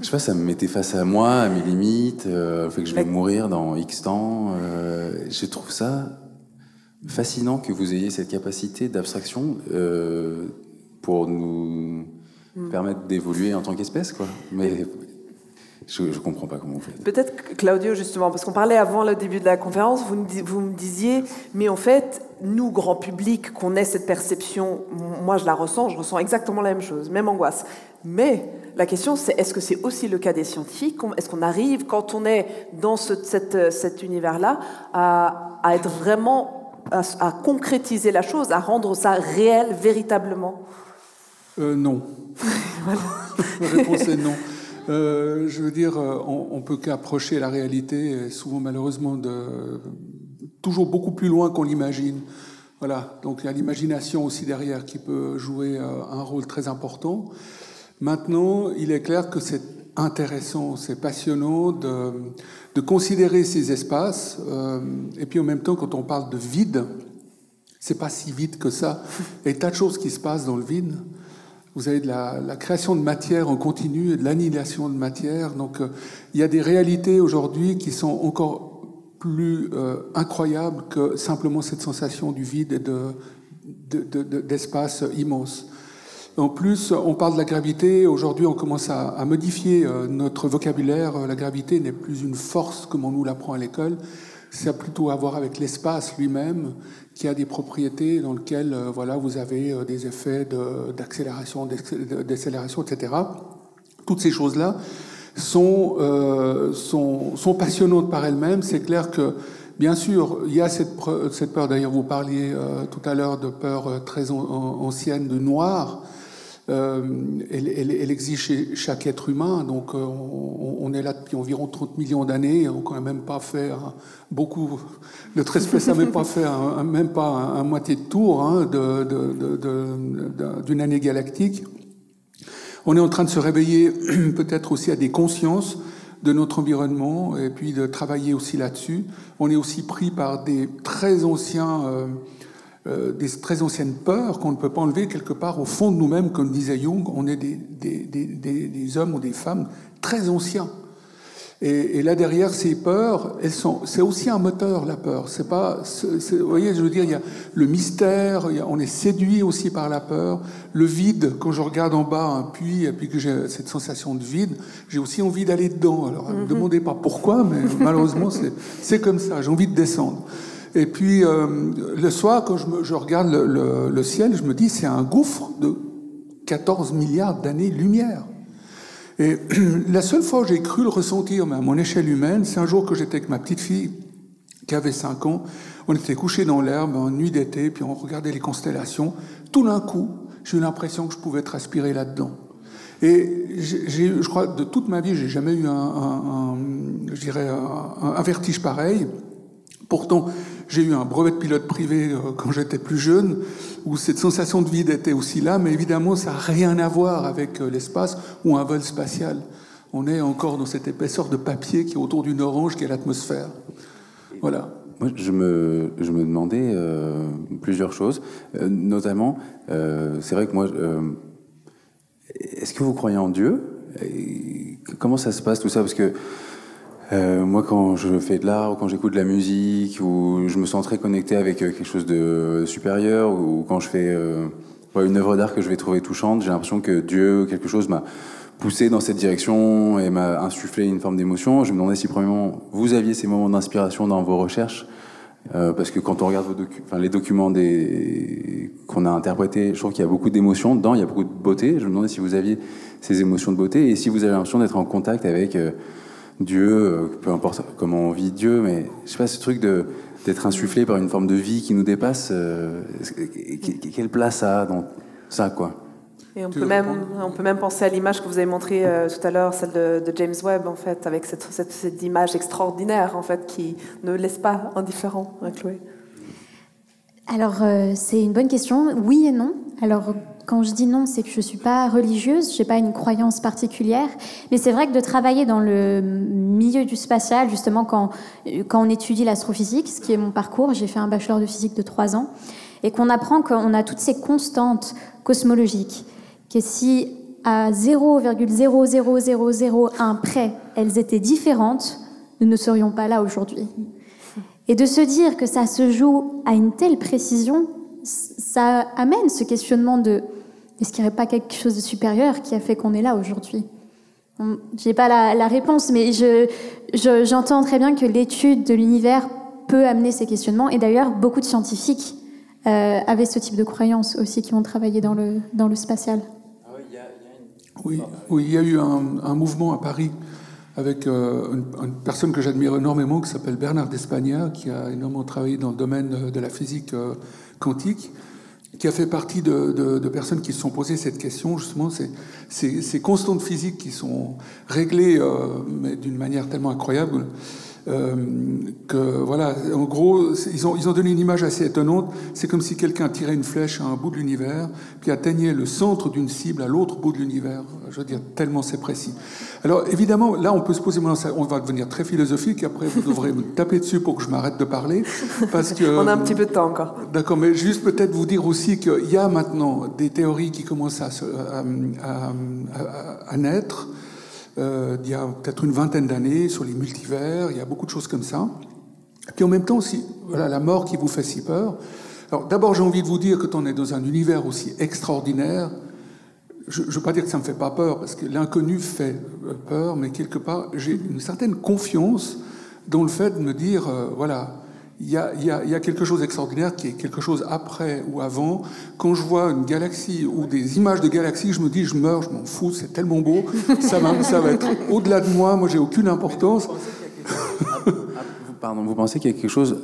je sais pas, ça me mettait face à moi, à mes limites, le fait que je vais mourir dans X temps. Je trouve ça fascinant que vous ayez cette capacité d'abstraction pour nous permettre d'évoluer en tant qu'espèce, quoi. Mais je comprends pas comment vous faites. Peut-être Claudio, justement, parce qu'on parlait avant le début de la conférence, vous me disiez, mais en fait, nous, grand public, qu'on ait cette perception, moi je ressens exactement la même chose, même angoisse. Mais la question, c'est est-ce que c'est aussi le cas des scientifiques? Est-ce qu'on arrive, quand on est dans cet univers-là, à être vraiment, à concrétiser la chose, à rendre ça réel, véritablement? Non. Voilà. La réponse est non. Je veux dire, on peut qu'approcher la réalité, souvent malheureusement toujours beaucoup plus loin qu'on l'imagine. Voilà. Donc il y a l'imagination aussi derrière qui peut jouer un rôle très important. Maintenant, il est clair que c'est intéressant, c'est passionnant de considérer ces espaces. Et puis en même temps, quand on parle de vide, c'est pas si vide que ça. Il y a des tas de choses qui se passent dans le vide. Vous avez de la création de matière en continu et de l'annihilation de matière. Donc, il y a des réalités aujourd'hui qui sont encore plus incroyables que simplement cette sensation du vide et d'espace immense. En plus, on parle de la gravité. Aujourd'hui, on commence à modifier notre vocabulaire. La gravité n'est plus une force comme on nous l'apprend à l'école. Ça a plutôt à voir avec l'espace lui-même, qui a des propriétés dans lesquelles vous avez des effets d'accélération, décélération, etc. Toutes ces choses-là sont passionnantes par elles-mêmes. C'est clair que, bien sûr, il y a cette peur. D'ailleurs, vous parliez tout à l'heure de peur très ancienne de noir. Elle existe chez chaque être humain. Donc, on est là depuis environ 30 millions d'années. On n'a même pas fait beaucoup. Notre espèce n'a même pas fait même pas un moitié de tour d'une année galactique. On est en train de se réveiller peut-être aussi à des consciences de notre environnement et puis de travailler aussi là-dessus. On est aussi pris par des très anciennes peurs qu'on ne peut pas enlever quelque part au fond de nous-mêmes, comme disait Jung. On est des hommes ou des femmes très anciens. Et là derrière ces peurs, c'est aussi un moteur, la peur. Vous voyez, je veux dire, il y a le mystère, on est séduit aussi par la peur. Le vide, quand je regarde en bas un puits et puis que j'ai cette sensation de vide, j'ai aussi envie d'aller dedans. Alors, ne me demandez pas pourquoi, mais malheureusement, c'est comme ça. J'ai envie de descendre. Et puis, le soir, quand je regarde le ciel, je me dis, c'est un gouffre de 14 milliards d'années-lumière. Et la seule fois où j'ai cru le ressentir, mais à mon échelle humaine, c'est un jour que j'étais avec ma petite fille, qui avait 5 ans. On était couchés dans l'herbe, en nuit d'été, puis on regardait les constellations. Tout d'un coup, j'ai eu l'impression que je pouvais être aspiré là-dedans. Et je crois, de toute ma vie, j'ai jamais eu un vertige pareil. Pourtant, j'ai eu un brevet de pilote privé quand j'étais plus jeune, où cette sensation de vide était aussi là, mais évidemment, ça n'a rien à voir avec l'espace ou un vol spatial. On est encore dans cette épaisseur de papier qui est autour d'une orange, qui est l'atmosphère. Voilà. Moi, je me demandais plusieurs choses, notamment, c'est vrai que moi, est-ce que vous croyez en Dieu? Comment ça se passe tout ça? Parce que moi, quand je fais de l'art, ou quand j'écoute de la musique, ou je me sens très connecté avec quelque chose de supérieur, ou quand je fais une œuvre d'art que je vais trouver touchante, j'ai l'impression que Dieu, quelque chose m'a poussé dans cette direction et m'a insufflé une forme d'émotion. Je me demandais si, premièrement, vous aviez ces moments d'inspiration dans vos recherches, parce que quand on regarde les documents qu'on a interprétés, je trouve qu'il y a beaucoup d'émotions dedans, il y a beaucoup de beauté. Je me demandais si vous aviez ces émotions de beauté, et si vous avez l'impression d'être en contact avec Dieu, peu importe comment on vit Dieu, mais je sais pas, ce truc d'être insufflé par une forme de vie qui nous dépasse, quelle place ça a dans ça, quoi? Et on peut même penser à l'image que vous avez montrée tout à l'heure, celle de James Webb, en fait, avec cette image extraordinaire, en fait, qui ne laisse pas indifférent, hein, Chloé. Alors, c'est une bonne question. Oui et non. Alors, quand je dis non, c'est que je ne suis pas religieuse, je n'ai pas une croyance particulière. Mais c'est vrai que de travailler dans le milieu du spatial, justement, quand on étudie l'astrophysique, ce qui est mon parcours, j'ai fait un bachelor de physique de 3 ans, et qu'on apprend qu'on a toutes ces constantes cosmologiques, que si à 0,00001 près, elles étaient différentes, nous ne serions pas là aujourd'hui. Et de se dire que ça se joue à une telle précision, ça amène ce questionnement de est-ce qu'il n'y aurait pas quelque chose de supérieur qui a fait qu'on est là aujourd'hui ? Je n'ai pas la réponse, mais j'entends très bien que l'étude de l'univers peut amener ces questionnements. Et d'ailleurs, beaucoup de scientifiques avaient ce type de croyances aussi qui ont travaillé dans le spatial. Oui, il y a eu un mouvement à Paris avec une personne que j'admire énormément qui s'appelle Bernard D'Espagna, qui a énormément travaillé dans le domaine de la physique quantique, qui a fait partie de personnes qui se sont posées cette question, justement, ces constantes physiques qui sont réglées mais d'une manière tellement incroyable que, voilà, en gros, ils ont donné une image assez étonnante. C'est comme si quelqu'un tirait une flèche à un bout de l'univers, puis atteignait le centre d'une cible à l'autre bout de l'univers. Je veux dire, tellement c'est précis. Alors, évidemment, là, on peut se poser... On va devenir très philosophique, après, vous devrez me taper dessus pour que je m'arrête de parler, parce que... On a un petit peu de temps encore. D'accord, mais juste peut-être vous dire aussi qu'il y a maintenant des théories qui commencent à naître, il y a peut-être une vingtaine d'années, sur les multivers, il y a beaucoup de choses comme ça. Et puis en même temps aussi, voilà, la mort qui vous fait si peur. Alors d'abord, j'ai envie de vous dire que quand on est dans un univers aussi extraordinaire, je ne veux pas dire que ça ne me fait pas peur, parce que l'inconnu fait peur, mais quelque part, j'ai une certaine confiance dans le fait de me dire, voilà, il y a quelque chose d'extraordinaire qui est quelque chose après ou avant. Quand je vois une galaxie ou des images de galaxies, je me dis, je meurs, je m'en fous, c'est tellement beau, ça va être au-delà de moi, j'ai aucune importance. Pardon, vous pensez qu'il y a quelque chose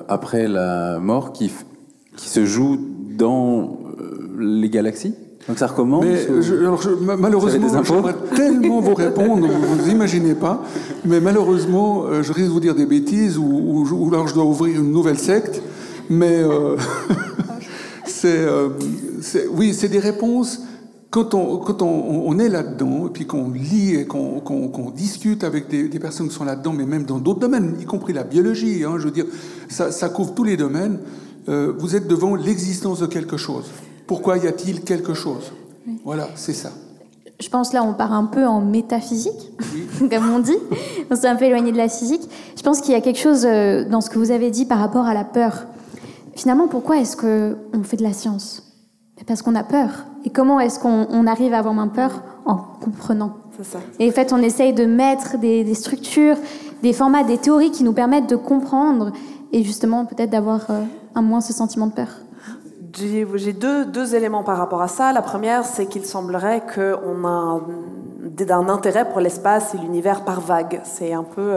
après la mort qui se joue dans les galaxies ? Donc ça recommence. Mais malheureusement, j'aimerais tellement vous répondre, vous imaginez pas. Mais malheureusement, je risque de vous dire des bêtises ou alors je dois ouvrir une nouvelle secte. Mais oui, c'est des réponses. Quand on est là-dedans, et puis qu'on lit et qu'on discute avec des personnes qui sont là-dedans, mais même dans d'autres domaines, y compris la biologie, je veux dire, ça couvre tous les domaines, vous êtes devant l'existence de quelque chose. Pourquoi y a-t-il quelque chose ? Oui. Voilà, c'est ça. Je pense là, on part un peu en métaphysique, oui. Comme on dit. On s'est un peu éloigné de la physique. Je pense qu'il y a quelque chose dans ce que vous avez dit par rapport à la peur. Finalement, pourquoi est-ce qu'on fait de la science ? Parce qu'on a peur. Et comment est-ce qu'on arrive à avoir moins peur ? En comprenant. C'est ça. Et en fait, on essaye de mettre des structures, des formats, des théories qui nous permettent de comprendre et justement peut-être d'avoir un moins ce sentiment de peur. J'ai deux éléments par rapport à ça. La première, c'est qu'il semblerait qu'on a un intérêt pour l'espace et l'univers par vague. C'est un peu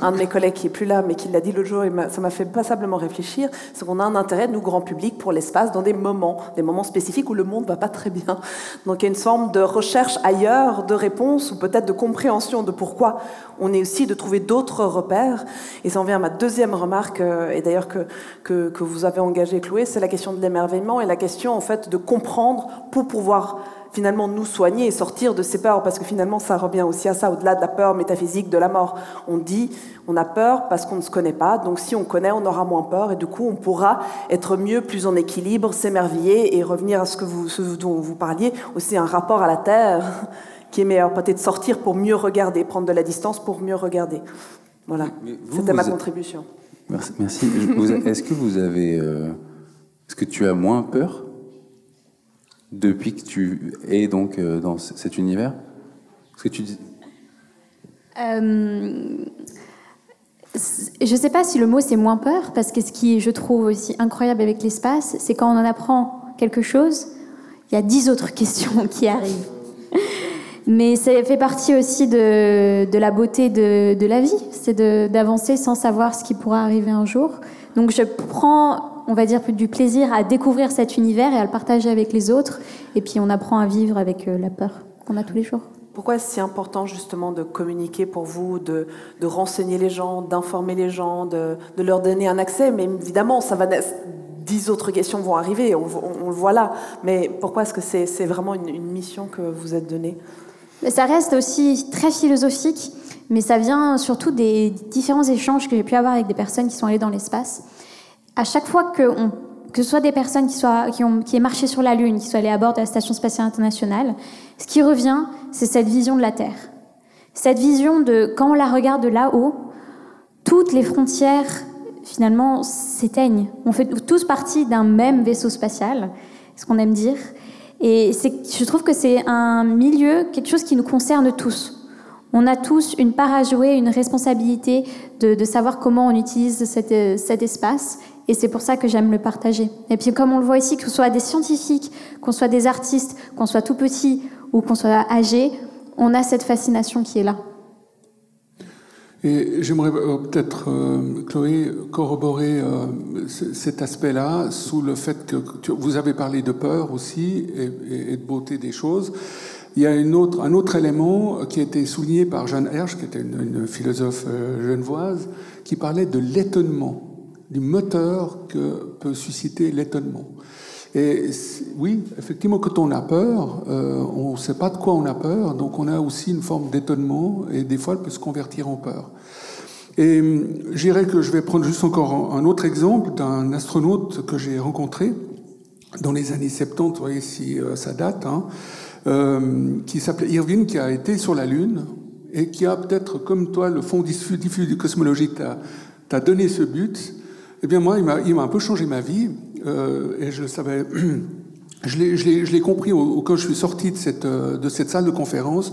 un de mes collègues qui est plus là, mais qui l'a dit l'autre jour, et ça m'a fait passablement réfléchir. C'est qu'on a un intérêt, nous, grand public, pour l'espace dans des moments spécifiques où le monde va pas très bien. Donc il y a une forme de recherche ailleurs, de réponse, ou peut-être de compréhension de pourquoi on est aussi de trouver d'autres repères. Et ça en vient à ma deuxième remarque, et d'ailleurs que vous avez engagé, Chloé, c'est la question de l'émerveillement et la question, en fait, de comprendre pour pouvoir finalement nous soigner et sortir de ces peurs, parce que finalement ça revient aussi à ça, au-delà de la peur métaphysique de la mort. On dit, on a peur parce qu'on ne se connaît pas, donc si on connaît, on aura moins peur, et du coup on pourra être mieux, plus en équilibre, s'émerveiller et revenir à ce dont vous parliez, aussi un rapport à la Terre qui est meilleur, peut-être sortir pour mieux regarder, prendre de la distance pour mieux regarder. Voilà, c'était ma contribution. Merci. Est-ce que tu as moins peur depuis que tu es donc dans cet univers ? Est-ce que tu dis... Je ne sais pas si le mot c'est moins peur, parce que ce qui je trouve aussi incroyable avec l'espace, c'est quand on en apprend quelque chose, il y a 10 autres questions qui arrivent. Mais ça fait partie aussi de la beauté de la vie, c'est d'avancer sans savoir ce qui pourra arriver un jour. Donc je prends, on va dire, du plaisir à découvrir cet univers et à le partager avec les autres, et puis on apprend à vivre avec la peur qu'on a tous les jours. Pourquoi est-ce si important justement de communiquer pour vous, de renseigner les gens, d'informer les gens, de leur donner un accès ? Mais évidemment, 10 autres questions vont arriver, on le voit là. Mais pourquoi est-ce que c'est vraiment une mission que vous êtes donnée ? Ça reste aussi très philosophique, mais ça vient surtout des différents échanges que j'ai pu avoir avec des personnes qui sont allées dans l'espace. À chaque fois qu'on que ce soit des personnes qui aient marché sur la Lune, qui soient allées à bord de la Station spatiale internationale, ce qui revient, c'est cette vision de la Terre. Cette vision de, quand on la regarde de là-haut, toutes les frontières, finalement, s'éteignent. On fait tous partie d'un même vaisseau spatial, c'est ce qu'on aime dire. Et je trouve que c'est un milieu, quelque chose qui nous concerne tous. On a tous une part à jouer, une responsabilité de savoir comment on utilise cet espace. Et c'est pour ça que j'aime le partager. Et puis comme on le voit ici, que ce soit des scientifiques, qu'on soit des artistes, qu'on soit tout petit ou qu'on soit âgé, on a cette fascination qui est là. Et j'aimerais peut-être, Chloé, corroborer cet aspect-là sous le fait que vous avez parlé de peur aussi et de beauté des choses. Il y a un autre élément qui a été souligné par Jeanne Hersch, qui était une philosophe genevoise, qui parlait de l'étonnement, du moteur que peut susciter l'étonnement. Et oui, effectivement, quand on a peur, on ne sait pas de quoi on a peur, donc on a aussi une forme d'étonnement, et des fois, elle peut se convertir en peur. Et je dirais que je vais prendre juste encore un autre exemple d'un astronaute que j'ai rencontré dans les années 70, vous voyez si ça date, qui s'appelait Irvine, qui a été sur la Lune, et qui a peut-être, comme toi, le Fonds diffus cosmologique t'a donné ce but. Eh bien moi, il m'a un peu changé ma vie, et je le savais, je l'ai compris quand je suis sorti de cette salle de conférence,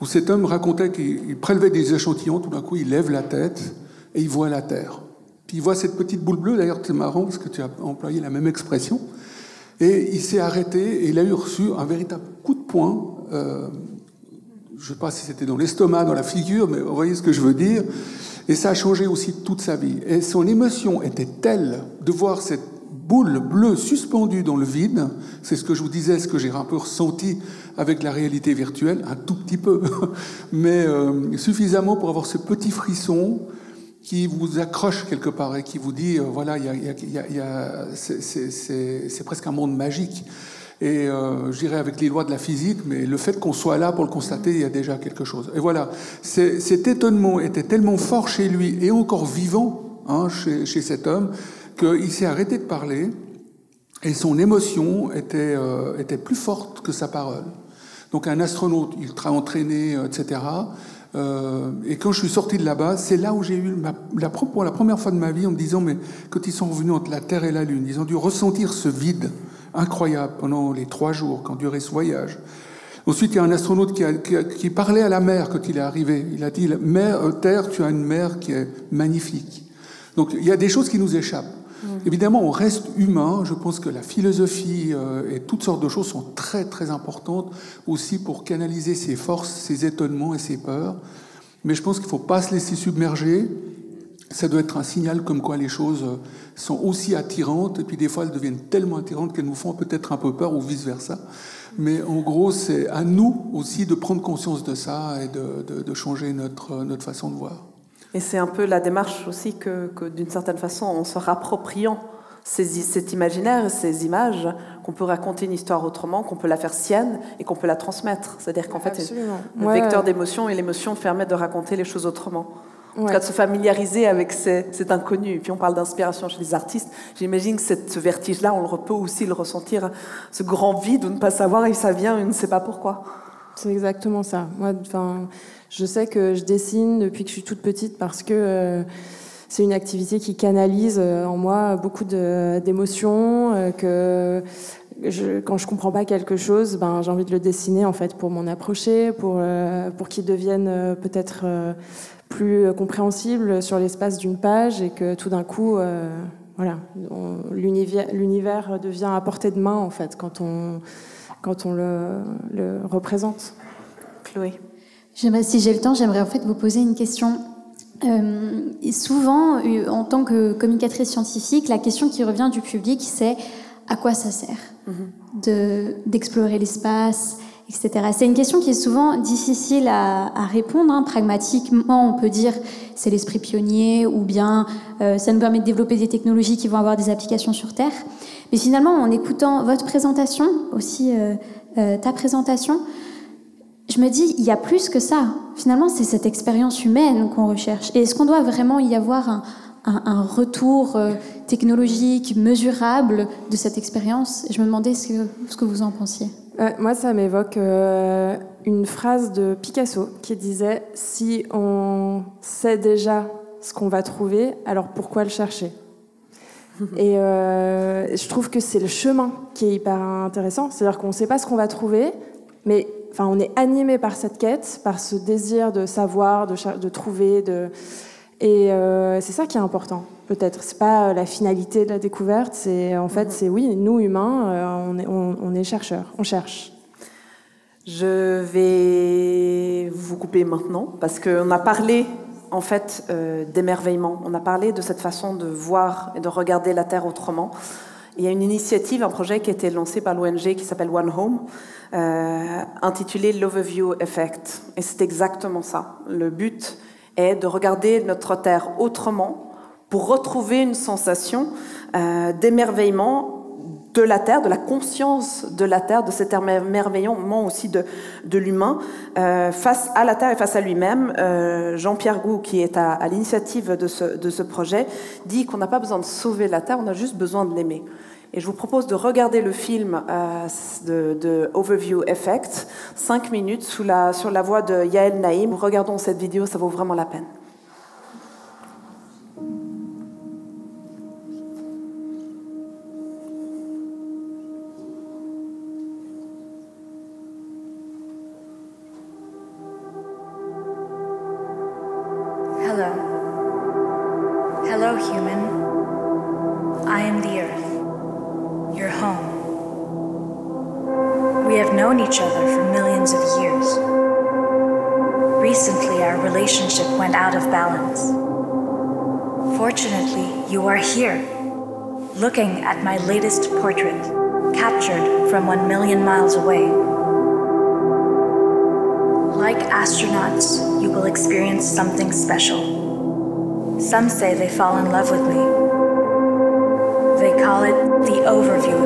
où cet homme racontait qu'il prélevait des échantillons, tout d'un coup il lève la tête et il voit la Terre. Puis il voit cette petite boule bleue, d'ailleurs c'est marrant parce que tu as employé la même expression, et il s'est arrêté et il a reçu un véritable coup de poing, je ne sais pas si c'était dans l'estomac, dans la figure, mais vous voyez ce que je veux dire. Et ça a changé aussi toute sa vie. Et son émotion était telle de voir cette boule bleue suspendue dans le vide, c'est ce que je vous disais, ce que j'ai un peu ressenti avec la réalité virtuelle, un tout petit peu, mais suffisamment pour avoir ce petit frisson qui vous accroche quelque part et qui vous dit, voilà, c'est presque un monde magique. Et je dirais avec les lois de la physique, mais le fait qu'on soit là pour le constater, il y a déjà quelque chose. Et voilà, cet étonnement était tellement fort chez lui et encore vivant chez cet homme qu'il s'est arrêté de parler et son émotion était plus forte que sa parole. Donc un astronaute ultra entraîné, etc. Et quand je suis sorti de là-bas, c'est là où j'ai eu pour la première fois de ma vie en me disant, mais quand ils sont revenus entre la Terre et la Lune, ils ont dû ressentir ce vide incroyable pendant les 3 jours qu'ont duré ce voyage. Ensuite, il y a un astronaute qui parlait à la mer quand il est arrivé. Il a dit, Terre, tu as une mer qui est magnifique. Donc il y a des choses qui nous échappent. Évidemment, on reste humain. Je pense que la philosophie et toutes sortes de choses sont très, très importantes aussi pour canaliser ses forces, ses étonnements et ses peurs. Mais je pense qu'il ne faut pas se laisser submerger. Ça doit être un signal comme quoi les choses sont aussi attirantes, et puis des fois elles deviennent tellement attirantes qu'elles nous font peut-être un peu peur, ou vice-versa. Mais en gros, c'est à nous aussi de prendre conscience de ça et de changer notre façon de voir. Et c'est un peu la démarche aussi que d'une certaine façon, en se rappropriant cet imaginaire, ces images, qu'on peut raconter une histoire autrement, qu'on peut la faire sienne et qu'on peut la transmettre. C'est-à-dire qu'en fait, c'est le vecteur d'émotion, et l'émotion permet de raconter les choses autrement. En tout cas, de se familiariser avec cet inconnu. Et puis on parle d'inspiration chez les artistes. J'imagine que ce vertige-là, on peut aussi le ressentir, ce grand vide, ou ne pas savoir, et ça vient, et on ne sait pas pourquoi. C'est exactement ça. Moi, je sais que je dessine depuis que je suis toute petite parce que c'est une activité qui canalise en moi beaucoup d'émotions, quand je comprends pas quelque chose, j'ai envie de le dessiner en fait pour m'en approcher, pour qu'il devienne peut-être plus compréhensible sur l'espace d'une page, et que tout d'un coup, l'univers devient à portée de main en fait quand on le représente. Chloé. Si j'ai le temps, j'aimerais en fait vous poser une question. Et souvent, en tant que communicatrice scientifique, la question qui revient du public, c'est à quoi ça sert d'explorer l'espace, etc. C'est une question qui est souvent difficile à répondre. Pragmatiquement, on peut dire c'est l'esprit pionnier, ou bien ça nous permet de développer des technologies qui vont avoir des applications sur Terre. Mais finalement, en écoutant votre présentation, aussi ta présentation, je me dis, il y a plus que ça. Finalement, c'est cette expérience humaine qu'on recherche. Et est-ce qu'on doit vraiment y avoir un retour technologique, mesurable de cette expérience. Et je me demandais ce que vous en pensiez. Moi, ça m'évoque une phrase de Picasso qui disait « Si on sait déjà ce qu'on va trouver, alors pourquoi le chercher ?» Et je trouve que c'est le chemin qui est hyper intéressant. C'est-à-dire qu'on ne sait pas ce qu'on va trouver, mais enfin, on est animé par cette quête, par ce désir de savoir, de trouver. Et c'est ça qui est important, peut-être. C'est pas la finalité de la découverte. C'est en fait, c'est oui, nous humains, on est chercheurs, on cherche. Je vais vous couper maintenant parce qu'on a parlé en fait d'émerveillement. On a parlé de cette façon de voir et de regarder la Terre autrement. Il y a une initiative, un projet qui a été lancé par l'ONG qui s'appelle One Home, intitulé l'Overview Effect. Et c'est exactement ça. Le but est de regarder notre Terre autrement pour retrouver une sensation d'émerveillement de la Terre, de la conscience de la Terre, de cet émerveillement aussi de l'humain face à la Terre et face à lui-même. Jean-Pierre Gou, qui est à l'initiative de ce projet, dit qu'on n'a pas besoin de sauver la Terre, on a juste besoin de l'aimer. Et je vous propose de regarder le film de Overview Effect, 5 minutes, sur la voix de Yael Naïm. Regardons cette vidéo, ça vaut vraiment la peine. Hello. Hello, human. I am the Earth, your home. We have known each other for millions of years. Recently, our relationship went out of balance. Fortunately, you are here, looking at my latest portrait, captured from 1 million miles away. Like astronauts, you will experience something special. Some say they fall in love with me. They call it the overview